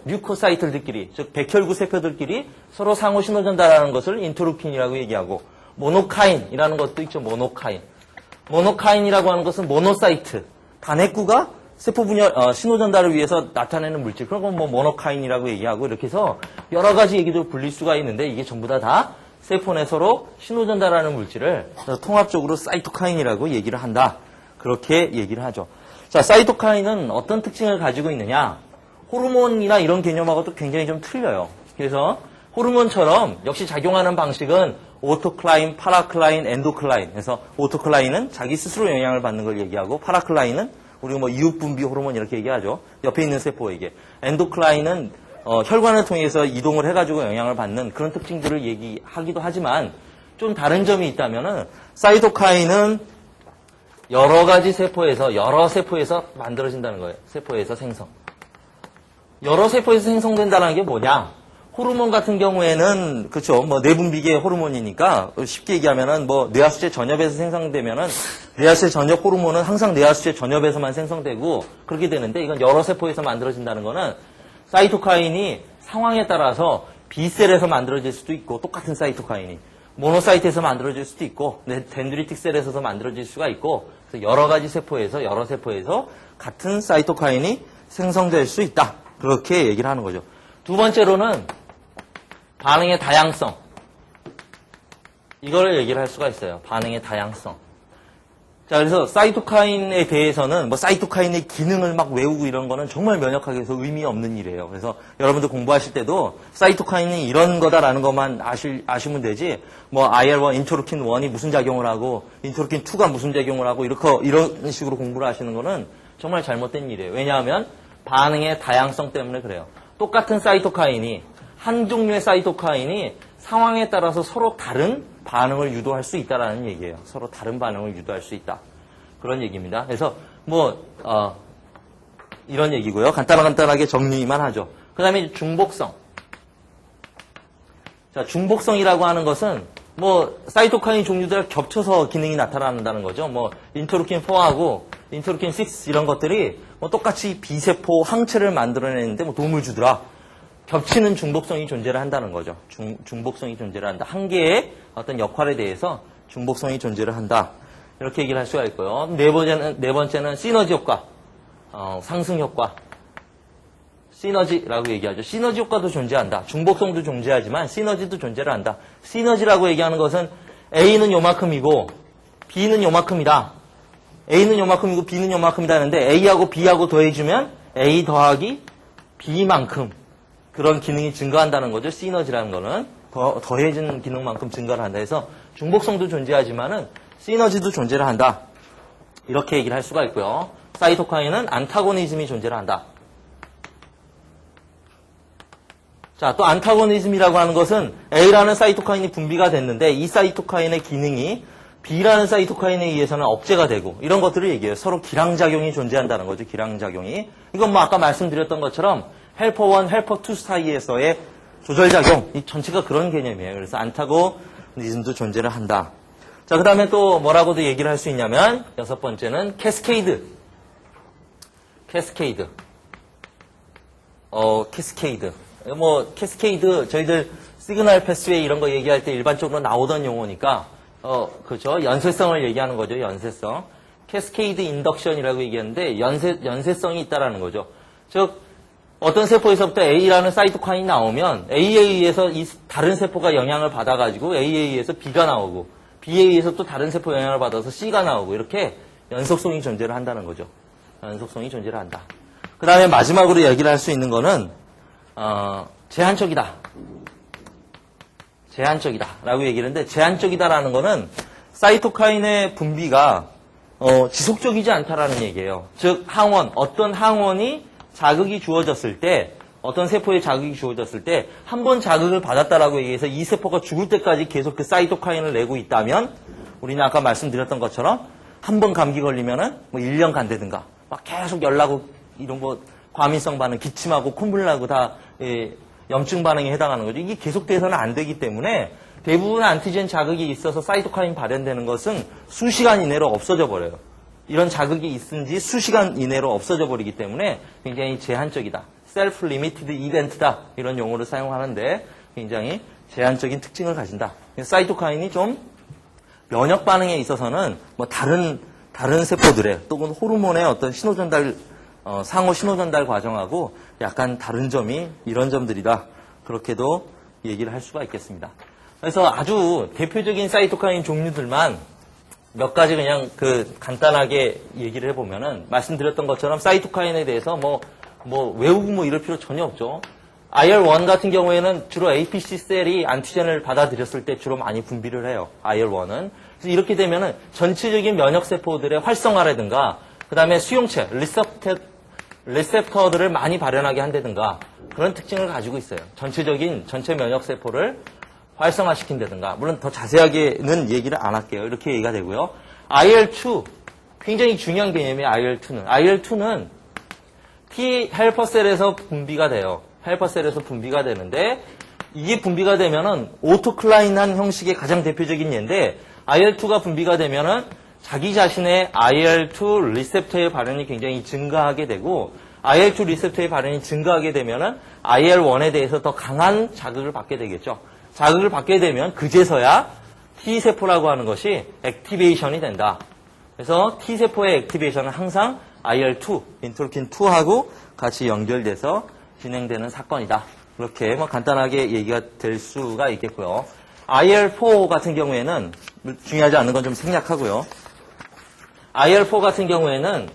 류코사이트들끼리, 즉 백혈구 세포들끼리 서로 상호 신호 전달하는 것을 인터루킨이라고 얘기하고 모노카인이라는 것도 있죠. 모노카인이라고 하는 것은 모노사이트, 단핵구가 세포 분열 신호 전달을 위해서 나타내는 물질, 그런 건 뭐 모노카인이라고 얘기하고 이렇게 해서 여러 가지 얘기도 불릴 수가 있는데 이게 전부 다 세포 내 서로 신호 전달하는 물질을 통합적으로 사이토카인이라고 얘기를 한다. 그렇게 얘기를 하죠. 자, 사이토카인은 어떤 특징을 가지고 있느냐? 호르몬이나 이런 개념하고도 굉장히 좀 틀려요. 그래서 호르몬처럼 역시 작용하는 방식은 오토클라인, 파라클라인, 엔도클라인. 그래서 오토클라인은 자기 스스로 영향을 받는 걸 얘기하고 파라클라인은 우리가 뭐 이웃분비 호르몬 이렇게 얘기하죠. 옆에 있는 세포에게. 엔도클라인은 혈관을 통해서 이동을 해가지고 영향을 받는 그런 특징들을 얘기하기도 하지만 좀 다른 점이 있다면은 사이토카인은 여러 세포에서 만들어진다는 거예요. 세포에서 생성. 여러 세포에서 생성된다는 게 뭐냐? 호르몬 같은 경우에는, 그쵸, 뭐, 내분비계 호르몬이니까, 쉽게 얘기하면은, 뭐, 뇌하수체 전엽에서 생성되면은, 뇌하수체 전엽 호르몬은 항상 뇌하수체 전엽에서만 생성되고, 그렇게 되는데, 이건 여러 세포에서 만들어진다는 거는, 사이토카인이 상황에 따라서 B셀에서 만들어질 수도 있고, 똑같은 사이토카인이. 모노사이트에서 만들어질 수도 있고, 덴드리틱 셀에서도 만들어질 수가 있고, 그래서 여러 세포에서 같은 사이토카인이 생성될 수 있다. 그렇게 얘기를 하는 거죠. 두 번째로는 반응의 다양성. 이거를 얘기를 할 수가 있어요. 반응의 다양성. 자, 그래서 사이토카인에 대해서는 뭐 사이토카인의 기능을 막 외우고 이런 거는 정말 면역하게 해서 의미 없는 일이에요. 그래서 여러분들 공부하실 때도 사이토카인이 이런 거다라는 것만 아시면 되지, 뭐 IL-1, 인터루킨 1이 무슨 작용을 하고, 인터루킨 2가 무슨 작용을 하고, 이런 식으로 공부를 하시는 거는 정말 잘못된 일이에요. 왜냐하면 반응의 다양성 때문에 그래요. 똑같은 사이토카인이, 한 종류의 사이토카인이 상황에 따라서 서로 다른 반응을 유도할 수 있다라는 얘기예요. 서로 다른 반응을 유도할 수 있다. 그런 얘기입니다. 그래서 이런 얘기고요. 간단하게 정리만 하죠. 그 다음에 중복성. 자, 중복성이라고 하는 것은 뭐 사이토카인 종류들 겹쳐서 기능이 나타난다는 거죠. 뭐 인터루킨 4하고 인터루킨 6 이런 것들이 뭐 똑같이 B세포 항체를 만들어내는데 뭐 도움을 주더라. 겹치는 중복성이 존재를 한다는 거죠. 중복성이 존재를 한다. 한 개의 어떤 역할에 대해서 중복성이 존재를 한다. 이렇게 얘기를 할 수가 있고요. 네 번째는 시너지 효과, 상승 효과. 시너지라고 얘기하죠. 시너지 효과도 존재한다. 중복성도 존재하지만 시너지도 존재를 한다. 시너지라고 얘기하는 것은 A는 요만큼이고 B는 요만큼이다. A는 요만큼이고 B는 요만큼이다 하는데 A하고 B하고 더해주면 A 더하기 B만큼 그런 기능이 증가한다는 거죠. 시너지라는 거는 더해진 기능만큼 증가를 한다 해서 중복성도 존재하지만은 시너지도 존재를 한다. 이렇게 얘기를 할 수가 있고요. 사이토카인은 안타고니즘이 존재를 한다. 자, 또 안타고니즘이라고 하는 것은 A라는 사이토카인이 분비가 됐는데 이 사이토카인의 기능이 B라는 사이토카인에 의해서는 억제가 되고 이런 것들을 얘기해요. 서로 기량작용이 존재한다는 거죠. 기량작용이. 이건 뭐 아까 말씀드렸던 것처럼 헬퍼 1, 헬퍼 2 사이에서의 조절작용. 이 전체가 그런 개념이에요. 그래서 안타고니즘도 존재를 한다. 자, 그 다음에 또 뭐라고도 얘기를 할 수 있냐면 여섯 번째는 캐스케이드. 캐스케이드. 캐스케이드, 저희들 시그널 패스웨이 이런 거 얘기할 때 일반적으로 나오던 용어니까, 그죠. 연쇄성을 얘기하는 거죠, 연쇄성. 캐스케이드 인덕션이라고 얘기하는데, 연쇄성이 있다라는 거죠. 즉, 어떤 세포에서부터 A라는 사이토카인이 나오면, A에 의해서 이 다른 세포가 영향을 받아가지고, A에 의해서 B가 나오고, B에 의해서 또 다른 세포 영향을 받아서 C가 나오고, 이렇게 연속성이 존재를 한다는 거죠. 연속성이 존재를 한다. 그 다음에 마지막으로 얘기를 할 수 있는 거는, 제한적이다. 제한적이다. 라고 얘기를 하는데, 제한적이다라는 거는 사이토카인의 분비가, 지속적이지 않다라는 얘기예요. 즉, 어떤 항원이 자극이 주어졌을 때, 어떤 세포에 자극이 주어졌을 때, 한 번 자극을 받았다라고 얘기해서 이 세포가 죽을 때까지 계속 그 사이토카인을 내고 있다면, 우리는 아까 말씀드렸던 것처럼, 한 번 감기 걸리면은, 1년 간다든가, 막 계속 열나고, 이런 과민성 반응, 기침하고 콧물 나고 다 염증 반응에 해당하는 거죠. 이게 계속돼서는 안 되기 때문에 대부분 안티젠 자극이 있어서 사이토카인 발현되는 것은 수시간 이내로 없어져 버려요. 이런 자극이 있은지 수시간 이내로 없어져 버리기 때문에 굉장히 제한적이다. 셀프 리미티드 이벤트다. 이런 용어를 사용하는데 굉장히 제한적인 특징을 가진다. 사이토카인이 좀 면역 반응에 있어서는 뭐 다른 세포들의 또는 호르몬의 어떤 신호전달 상호 신호전달 과정하고 약간 다른 점이 이런 점들이다. 그렇게도 얘기를 할 수가 있겠습니다. 그래서 아주 대표적인 사이토카인 종류들만 몇 가지 그냥 간단하게 얘기를 해보면은 말씀드렸던 것처럼 사이토카인에 대해서 외우고 이럴 필요 전혀 없죠. IL-1 같은 경우에는 주로 APC 셀이 안티젠을 받아들였을 때 주로 많이 분비를 해요. IL-1은. 그래서 이렇게 전체적인 면역세포들의 활성화라든가 그 다음에 수용체, 리셉터들을 많이 발현하게 한다든가 그런 특징을 가지고 있어요. 전체 면역세포를 활성화시킨다든가 물론 더 자세하게는 얘기를 안 할게요. 이렇게 얘기가 되고요. IL-2 굉장히 중요한 개념이에요. IL-2는 T 헬퍼셀에서 분비가 돼요. 헬퍼셀에서 분비가 되는데 이게 분비가 되면은 오토클라인한 형식의 가장 대표적인 예인데 IL-2가 분비가 되면은 자기 자신의 IL-2 리셉터의 발현이 굉장히 증가하게 되고 IL-2 리셉터의 발현이 증가하게 되면은 IL-1에 대해서 더 강한 자극을 받게 되겠죠. 자극을 받게 되면 그제서야 T세포라고 하는 것이 액티베이션이 된다. 그래서 T세포의 액티베이션은 항상 IL-2, 인터루킨-2하고 같이 연결돼서 진행되는 사건이다. 그렇게 간단하게 얘기가 될 수가 있겠고요. IL-4 같은 경우에는 중요하지 않은 건 좀 생략하고요. IL-4 같은 경우에는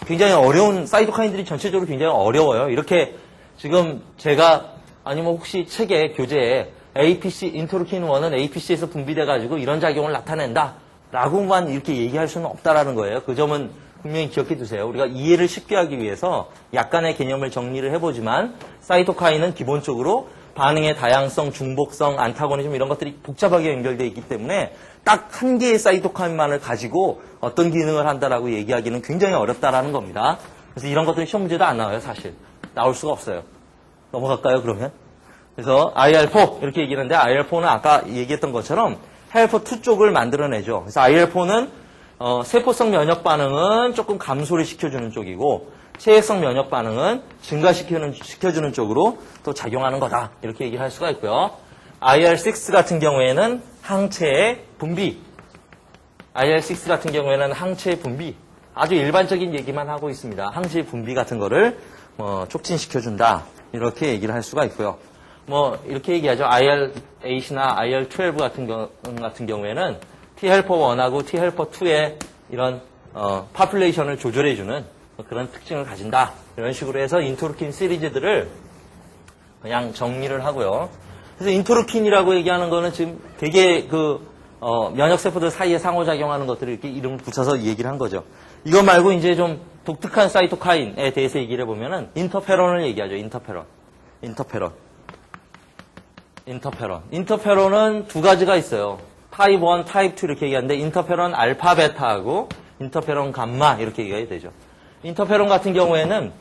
굉장히 어려운 사이토카인들이 전체적으로 굉장히 어려워요. 이렇게 지금 제가 아니면 혹시 책에 교재에 APC 인터루킨-1은 APC에서 분비돼가지고 이런 작용을 나타낸다 라고만 이렇게 얘기할 수는 없다라는 거예요. 그 점은 분명히 기억해 두세요. 우리가 이해를 쉽게 하기 위해서 약간의 개념을 정리를 해보지만 사이토카인은 기본적으로 반응의 다양성, 중복성, 안타고니즘 이런 것들이 복잡하게 연결되어 있기 때문에 딱 한 개의 사이토카인만을 가지고 어떤 기능을 한다라고 얘기하기는 굉장히 어렵다라는 겁니다. 그래서 이런 것들은 시험 문제도 안 나와요, 사실. 나올 수가 없어요. 넘어갈까요, 그러면? 그래서 IL-4 이렇게 얘기하는데 IL-4는 아까 얘기했던 것처럼 헬퍼 2 쪽을 만들어내죠. 그래서 IL-4는 세포성 면역 반응은 조금 감소를 시켜주는 쪽이고 체액성 면역 반응은 증가시켜주는 쪽으로 또 작용하는 거다. 이렇게 얘기를 할 수가 있고요. IL6 같은 경우에는 항체의 분비. IL6 같은 경우에는 항체의 분비. 아주 일반적인 얘기만 하고 있습니다. 항체의 분비 같은 거를 촉진시켜준다. 이렇게 얘기를 할 수가 있고요. 이렇게 얘기하죠. IL8이나 IL12 같은 경우에는 T헬퍼 1하고 T헬퍼 2의 이런 파퓰레이션을 조절해주는 그런 특징을 가진다. 이런 식으로 해서 인터루킨 시리즈들을 그냥 정리를 하고요. 그래서 인터루킨이라고 얘기하는 거는 지금 되게 면역세포들 사이에 상호작용하는 것들을 이렇게 이름을 붙여서 얘기를 한 거죠. 이거 말고 이제 좀 독특한 사이토카인에 대해서 얘기를 해보면은 인터페론을 얘기하죠. 인터페론은 두 가지가 있어요. 타입 1, 타입 2 이렇게 얘기하는데 인터페론 알파, 베타하고 인터페론 감마 이렇게 얘기가 되죠. 인터페론 같은 경우에는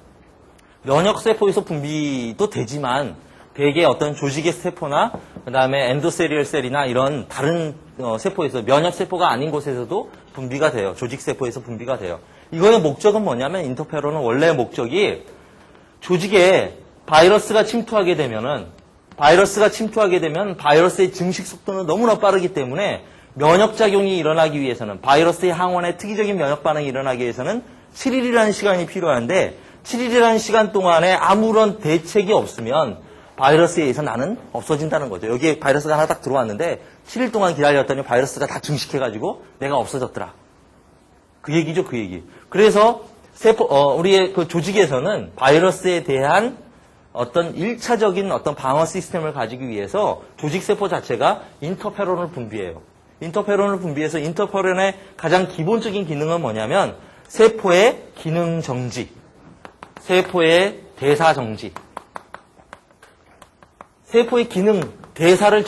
면역세포에서 분비도 되지만 대개 어떤 조직의 세포나 그 다음에 엔도세리얼 셀이나 이런 다른 세포에서 면역세포가 아닌 곳에서도 분비가 돼요. 조직세포에서 분비가 돼요. 이거의 목적은 뭐냐면 인터페론은 원래 목적이 조직에 바이러스가 침투하게 되면 바이러스의 증식 속도는 너무나 빠르기 때문에 면역작용이 일어나기 위해서는 바이러스의 항원에 특이적인 면역 반응이 일어나기 위해서는 7일이라는 시간이 필요한데 7일이라는 시간 동안에 아무런 대책이 없으면 바이러스에 의해서 나는 없어진다는 거죠. 여기에 바이러스가 하나 딱 들어왔는데 7일 동안 기다렸더니 바이러스가 다 증식해가지고 내가 없어졌더라. 그 얘기죠, 그 얘기. 그래서 우리의 그 조직에서는 바이러스에 대한 어떤 1차적인 어떤 방어 시스템을 가지기 위해서 조직세포 자체가 인터페론을 분비해요. 인터페론을 분비해서 인터페론의 가장 기본적인 기능은 뭐냐면 세포의 기능 정지, 세포의 대사 정지, 세포의 기능, 대사를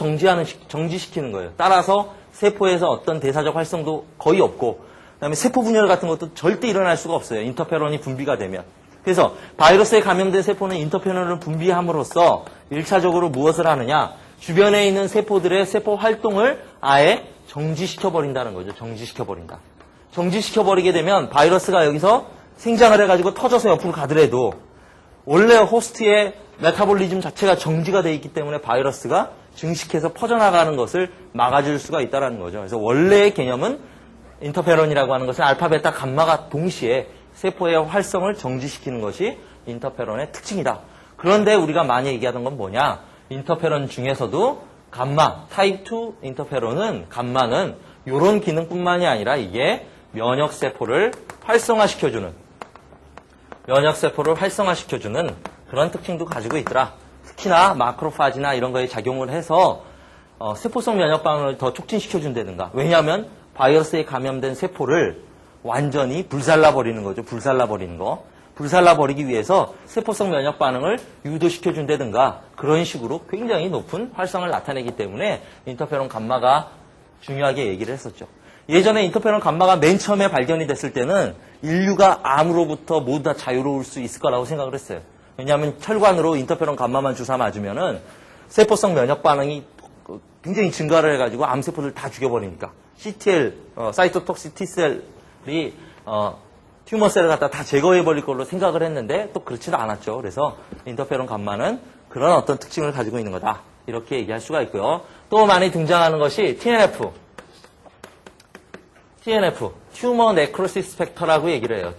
정지시키는 거예요. 따라서 세포에서 어떤 대사적 활성도 거의 없고 그다음에 세포 분열 같은 것도 절대 일어날 수가 없어요. 인터페론이 분비가 되면. 그래서 바이러스에 감염된 세포는 인터페론을 분비함으로써 1차적으로 무엇을 하느냐? 주변에 있는 세포들의 세포 활동을 아예 정지시켜버린다는 거죠. 정지시켜버리게 되면 바이러스가 여기서 생장을 해가지고 터져서 옆으로 가더라도 원래 호스트의 메타볼리즘 자체가 정지가 돼 있기 때문에 바이러스가 증식해서 퍼져나가는 것을 막아줄 수가 있다는 거죠. 그래서 원래의 개념은 인터페론이라고 하는 것은 알파, 베타, 감마가 동시에 세포의 활성을 정지시키는 것이 인터페론의 특징이다. 그런데 우리가 많이 얘기하던 건 뭐냐? 인터페론 중에서도 감마, 타입 2 인터페론은 감마는 이런 기능뿐만이 아니라 이게 면역세포를 활성화시켜주는 그런 특징도 가지고 있더라. 특히나 마크로파지나 이런 거에 작용을 해서 세포성 면역 반응을 더 촉진시켜준다든가. 왜냐하면 바이러스에 감염된 세포를 완전히 불살라버리는 거죠. 불살라버리기 위해서 세포성 면역 반응을 유도시켜준다든가 그런 식으로 굉장히 높은 활성을 나타내기 때문에 인터페론 감마가 중요하게 얘기를 했었죠. 예전에 인터페론 감마가 맨 처음에 발견이 됐을 때는 인류가 암으로부터 모두 다 자유로울 수 있을 거라고 생각을 했어요. 왜냐하면 혈관으로 인터페론 감마만 주사 맞으면은 세포성 면역 반응이 굉장히 증가를 해가지고 암세포들 다 죽여버리니까. CTL, 사이토톡식 T셀이 튜머셀을 갖다 다 제거해버릴 걸로 생각을 했는데 또 그렇지도 않았죠. 그래서 인터페론 감마는 그런 어떤 특징을 가지고 있는 거다. 이렇게 얘기할 수가 있고요. 또 많이 등장하는 것이 TNF, 튜머 네크로시스 팩터라고 얘기를 해요.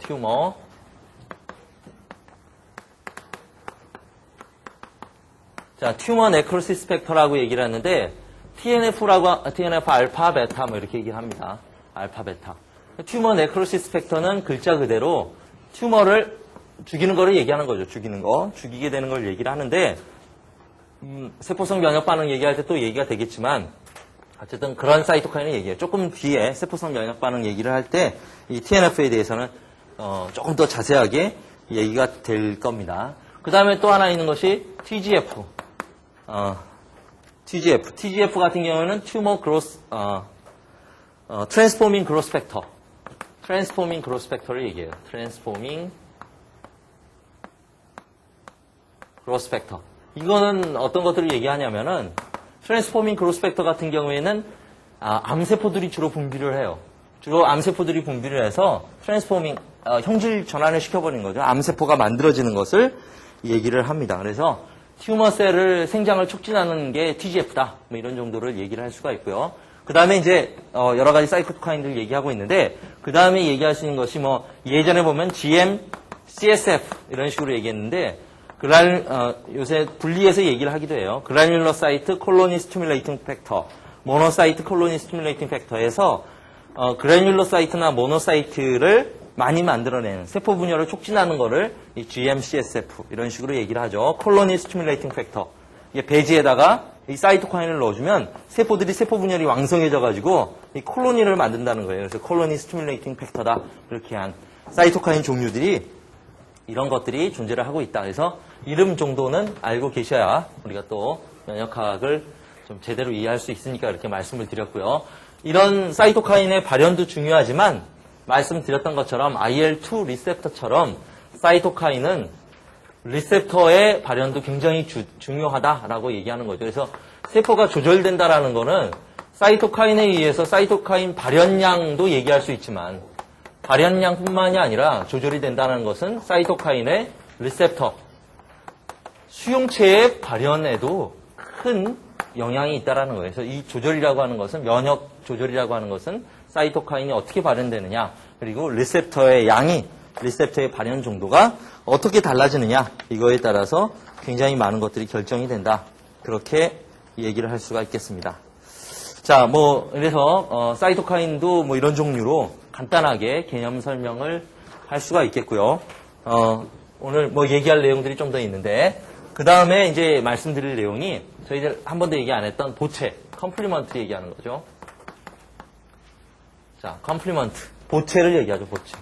튜머 네크로시스 팩터라고 얘기를 하는데 TNF 알파, 베타 뭐 이렇게 얘기를 합니다. 알파, 베타. 튜머 네크로시스 팩터는 글자 그대로 튜머를 죽이는 거를 얘기하는 거죠. 죽이게 되는 걸 얘기를 하는데 세포성 면역 반응 얘기할 때 또 얘기가 되겠지만 어쨌든 그런 사이토카인을 얘기해요. 조금 뒤에 세포성 면역 반응 얘기를 할 때 이 TNF에 대해서는 조금 더 자세하게 얘기가 될 겁니다. 그 다음에 또 하나 있는 것이 TGF. TGF 같은 경우는 튜머 그로스, 트랜스포밍 그로스 팩터를 얘기해요. 트랜스포밍 그로스 팩터. 이거는 어떤 것들을 얘기하냐면은 트랜스포밍 그로스 팩터 같은 경우에는 암세포들이 주로 분비를 해요. 주로 암세포들이 분비를 해서 트랜스포밍 형질 전환을 시켜버리는 거죠. 암세포가 만들어지는 것을 얘기를 합니다. 그래서 튜머셀을 생장을 촉진하는 게 TGF다. 뭐 이런 정도를 얘기를 할 수가 있고요. 그 다음에 이제 여러 가지 사이토카인들 얘기하고 있는데 그 다음에 얘기하시는 것이 뭐 예전에 보면 GM, CSF 이런 식으로 얘기했는데 요새 분리해서 얘기를 하기도 해요. 그라뉴로사이트 콜로니 스티뮬레이팅 팩터, 모노사이트 콜로니 스티뮬레이팅 팩터에서 그라뉴로사이트나 모노사이트를 많이 만들어내는 세포 분열을 촉진하는 거를 이 GM-CSF 이런 식으로 얘기를 하죠. 콜로니 스티뮬레이팅 팩터. 이게 배지에다가 이 사이토카인을 넣어주면 세포들이 세포 분열이 왕성해져가지고 이 콜로니를 만든다는 거예요. 그래서 콜로니 스티뮬레이팅 팩터다. 그렇게 한 사이토카인 종류들이 이런 것들이 존재를 하고 있다. 그래서 이름 정도는 알고 계셔야 우리가 또 면역학을 좀 제대로 이해할 수 있으니까 이렇게 말씀을 드렸고요. 이런 사이토카인의 발현도 중요하지만 말씀드렸던 것처럼 IL-2 리셉터처럼 사이토카인은 리셉터의 발현도 굉장히 중요하다라고 얘기하는 거죠. 그래서 세포가 조절된다라는 거는 사이토카인에 의해서 사이토카인 발현량도 얘기할 수 있지만 발현량뿐만이 아니라 조절이 된다는 것은 사이토카인의 리셉터, 수용체의 발현에도 큰 영향이 있다라는 거예요. 그래서 이 조절이라고 하는 것은 면역 조절이라고 하는 것은 사이토카인이 어떻게 발현되느냐 그리고 리셉터의 양이 리셉터의 발현 정도가 어떻게 달라지느냐 이거에 따라서 굉장히 많은 것들이 결정이 된다. 그렇게 얘기를 할 수가 있겠습니다. 자, 뭐 그래서 사이토카인도 뭐 이런 종류로 간단하게 개념 설명을 할 수가 있겠고요. 오늘 뭐 얘기할 내용들이 좀 더 있는데 그 다음에 이제 말씀드릴 내용이 저희들 한 번도 얘기 안 했던 보채, 컴플리먼트 얘기하는 거죠. 자, 컴플리먼트, 보채를 얘기하죠, 보채.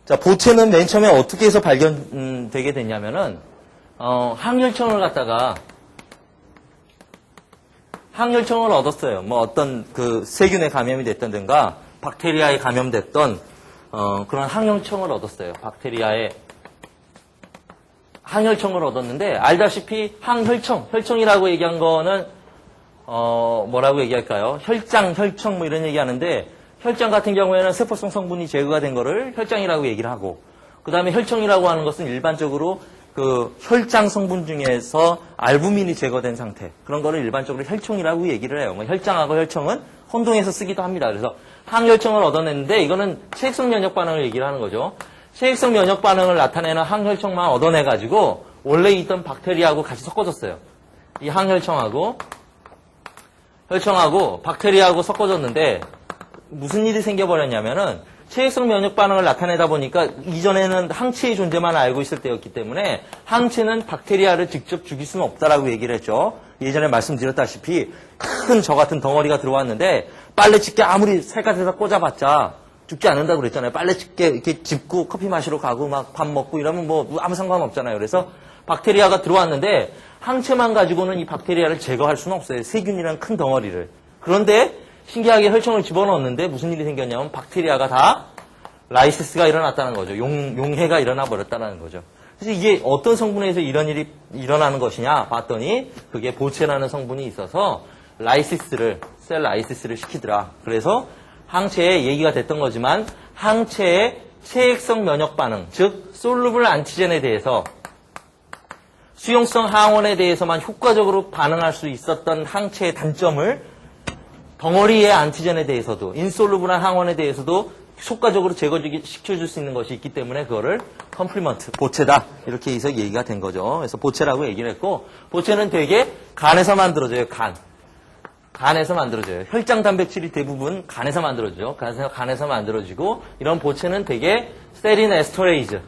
자, 보채는 맨 처음에 어떻게 해서 발견되게 됐냐면은 항혈청을 갖다가 항혈청을 얻었어요. 뭐 어떤 그 세균에 감염이 됐던든가 박테리아에 감염됐던 그런 항혈청을 얻었어요. 박테리아에 항혈청을 얻었는데 알다시피 혈청이라고 얘기한 거는 뭐라고 얘기할까요? 혈청 뭐 이런 얘기하는데 혈장 같은 경우에는 세포성 성분이 제거가 된 거를 혈장이라고 얘기를 하고 그 다음에 혈청이라고 하는 것은 일반적으로 그 혈장 성분 중에서 알부민이 제거된 상태 그런 거를 일반적으로 혈청이라고 얘기를 해요. 뭐 혈장하고 혈청은 혼동해서 쓰기도 합니다. 그래서 항혈청을 얻어냈는데 이거는 체액성 면역 반응을 얘기를 하는 거죠. 체액성 면역 반응을 나타내는 항혈청만 얻어내가지고 원래 있던 박테리아하고 같이 섞어졌어요. 이 항혈청하고 혈청하고 박테리아하고 섞어졌는데 무슨 일이 생겨버렸냐면은 체액성 면역 반응을 나타내다 보니까 이전에는 항체의 존재만 알고 있을 때였기 때문에 항체는 박테리아를 직접 죽일 수는 없다라고 얘기를 했죠. 예전에 말씀드렸다시피 큰 저 같은 덩어리가 들어왔는데 빨래집게 아무리 살갗에서 꽂아봤자 죽지 않는다고 그랬잖아요. 빨래집게 이렇게 짚고 커피 마시러 가고 막 밥 먹고 이러면 뭐 아무 상관없잖아요. 그래서 박테리아가 들어왔는데 항체만 가지고는 이 박테리아를 제거할 수는 없어요. 세균이란 큰 덩어리를. 그런데 신기하게 혈청을 집어넣었는데 무슨 일이 생겼냐면 박테리아가 다 라이시스가 일어났다는 거죠. 용해가 일어나 버렸다는 거죠. 그래서 이게 어떤 성분에서 이런 일이 일어나는 것이냐 봤더니 그게 보체라는 성분이 있어서 셀 라이시스를 시키더라. 그래서 항체에 얘기가 됐던 거지만 항체의 체액성 면역 반응, 즉 솔루블 안티젠에 대해서 수용성 항원에 대해서만 효과적으로 반응할 수 있었던 항체의 단점을 덩어리의 안티젠에 대해서도 인솔루블한 항원에 대해서도 효과적으로 제거시켜줄 수 있는 것이 있기 때문에 그거를 컴플리먼트, 보채다 이렇게 해서 얘기가 된 거죠. 그래서 보채라고 얘기를 했고 보채는 되게 간에서 만들어져요. 간에서 만들어져요. 혈장 단백질이 대부분 간에서 만들어져요. 간에서 만들어지고 이런 보채는 되게 세린 에스터레이즈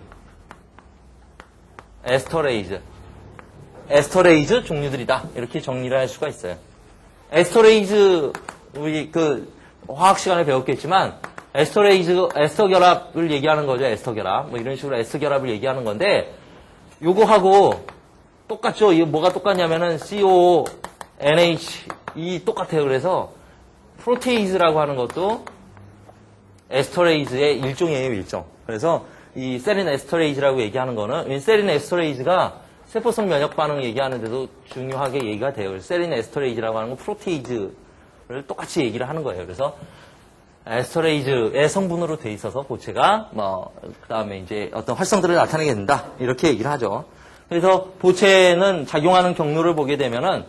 종류들이다. 이렇게 정리를 할 수가 있어요. 에스터레이즈 우리 그 화학 시간에 배웠겠지만 에스터 결합을 얘기하는 거죠. 에스터 결합. 뭐 이런 식으로 에스터 결합을 얘기하는 건데 요거하고 똑같죠. 이거 뭐가 똑같냐면은 CONH 이 똑같아요. 그래서 프로테이즈라고 하는 것도 에스터레이즈의 일종이에요. 일종. 그래서 이 세린 에스터레이즈라고 얘기하는 거는 이 세린 에스터레이즈가 세포성 면역 반응 얘기하는데도 중요하게 얘기가 돼요. 세린 에스터레이즈라고 하는 건 프로테이즈를 똑같이 얘기를 하는 거예요. 그래서 에스터레이즈의 성분으로 돼 있어서 보체가 그다음에 이제 어떤 활성들을 나타내게 된다. 이렇게 얘기를 하죠. 그래서 보체는 작용하는 경로를 보게 되면은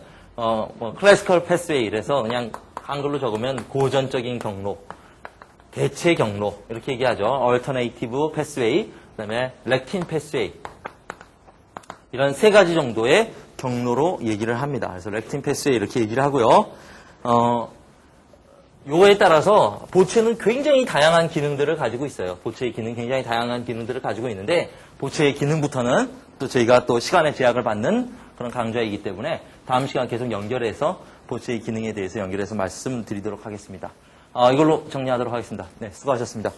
클래시컬 패스웨이라서 그냥 한글로 적으면 고전적인 경로, 대체 경로 이렇게 얘기하죠. 얼터네이티브 패스웨이, 그다음에 렉틴 패스웨이 이런 세 가지 정도의 경로로 얘기를 합니다. 그래서 렉틴 패스웨이 이렇게 얘기를 하고요. 요거에 따라서 보체는 굉장히 다양한 기능들을 가지고 있어요. 보체의 기능 굉장히 다양한 기능들을 가지고 있는데 보체의 기능부터는 또 저희가 또 시간의 제약을 받는 그런 강좌이기 때문에 다음 시간 계속 연결해서 보체의 기능에 대해서 연결해서 말씀드리도록 하겠습니다. 이걸로 정리하도록 하겠습니다. 네, 수고하셨습니다.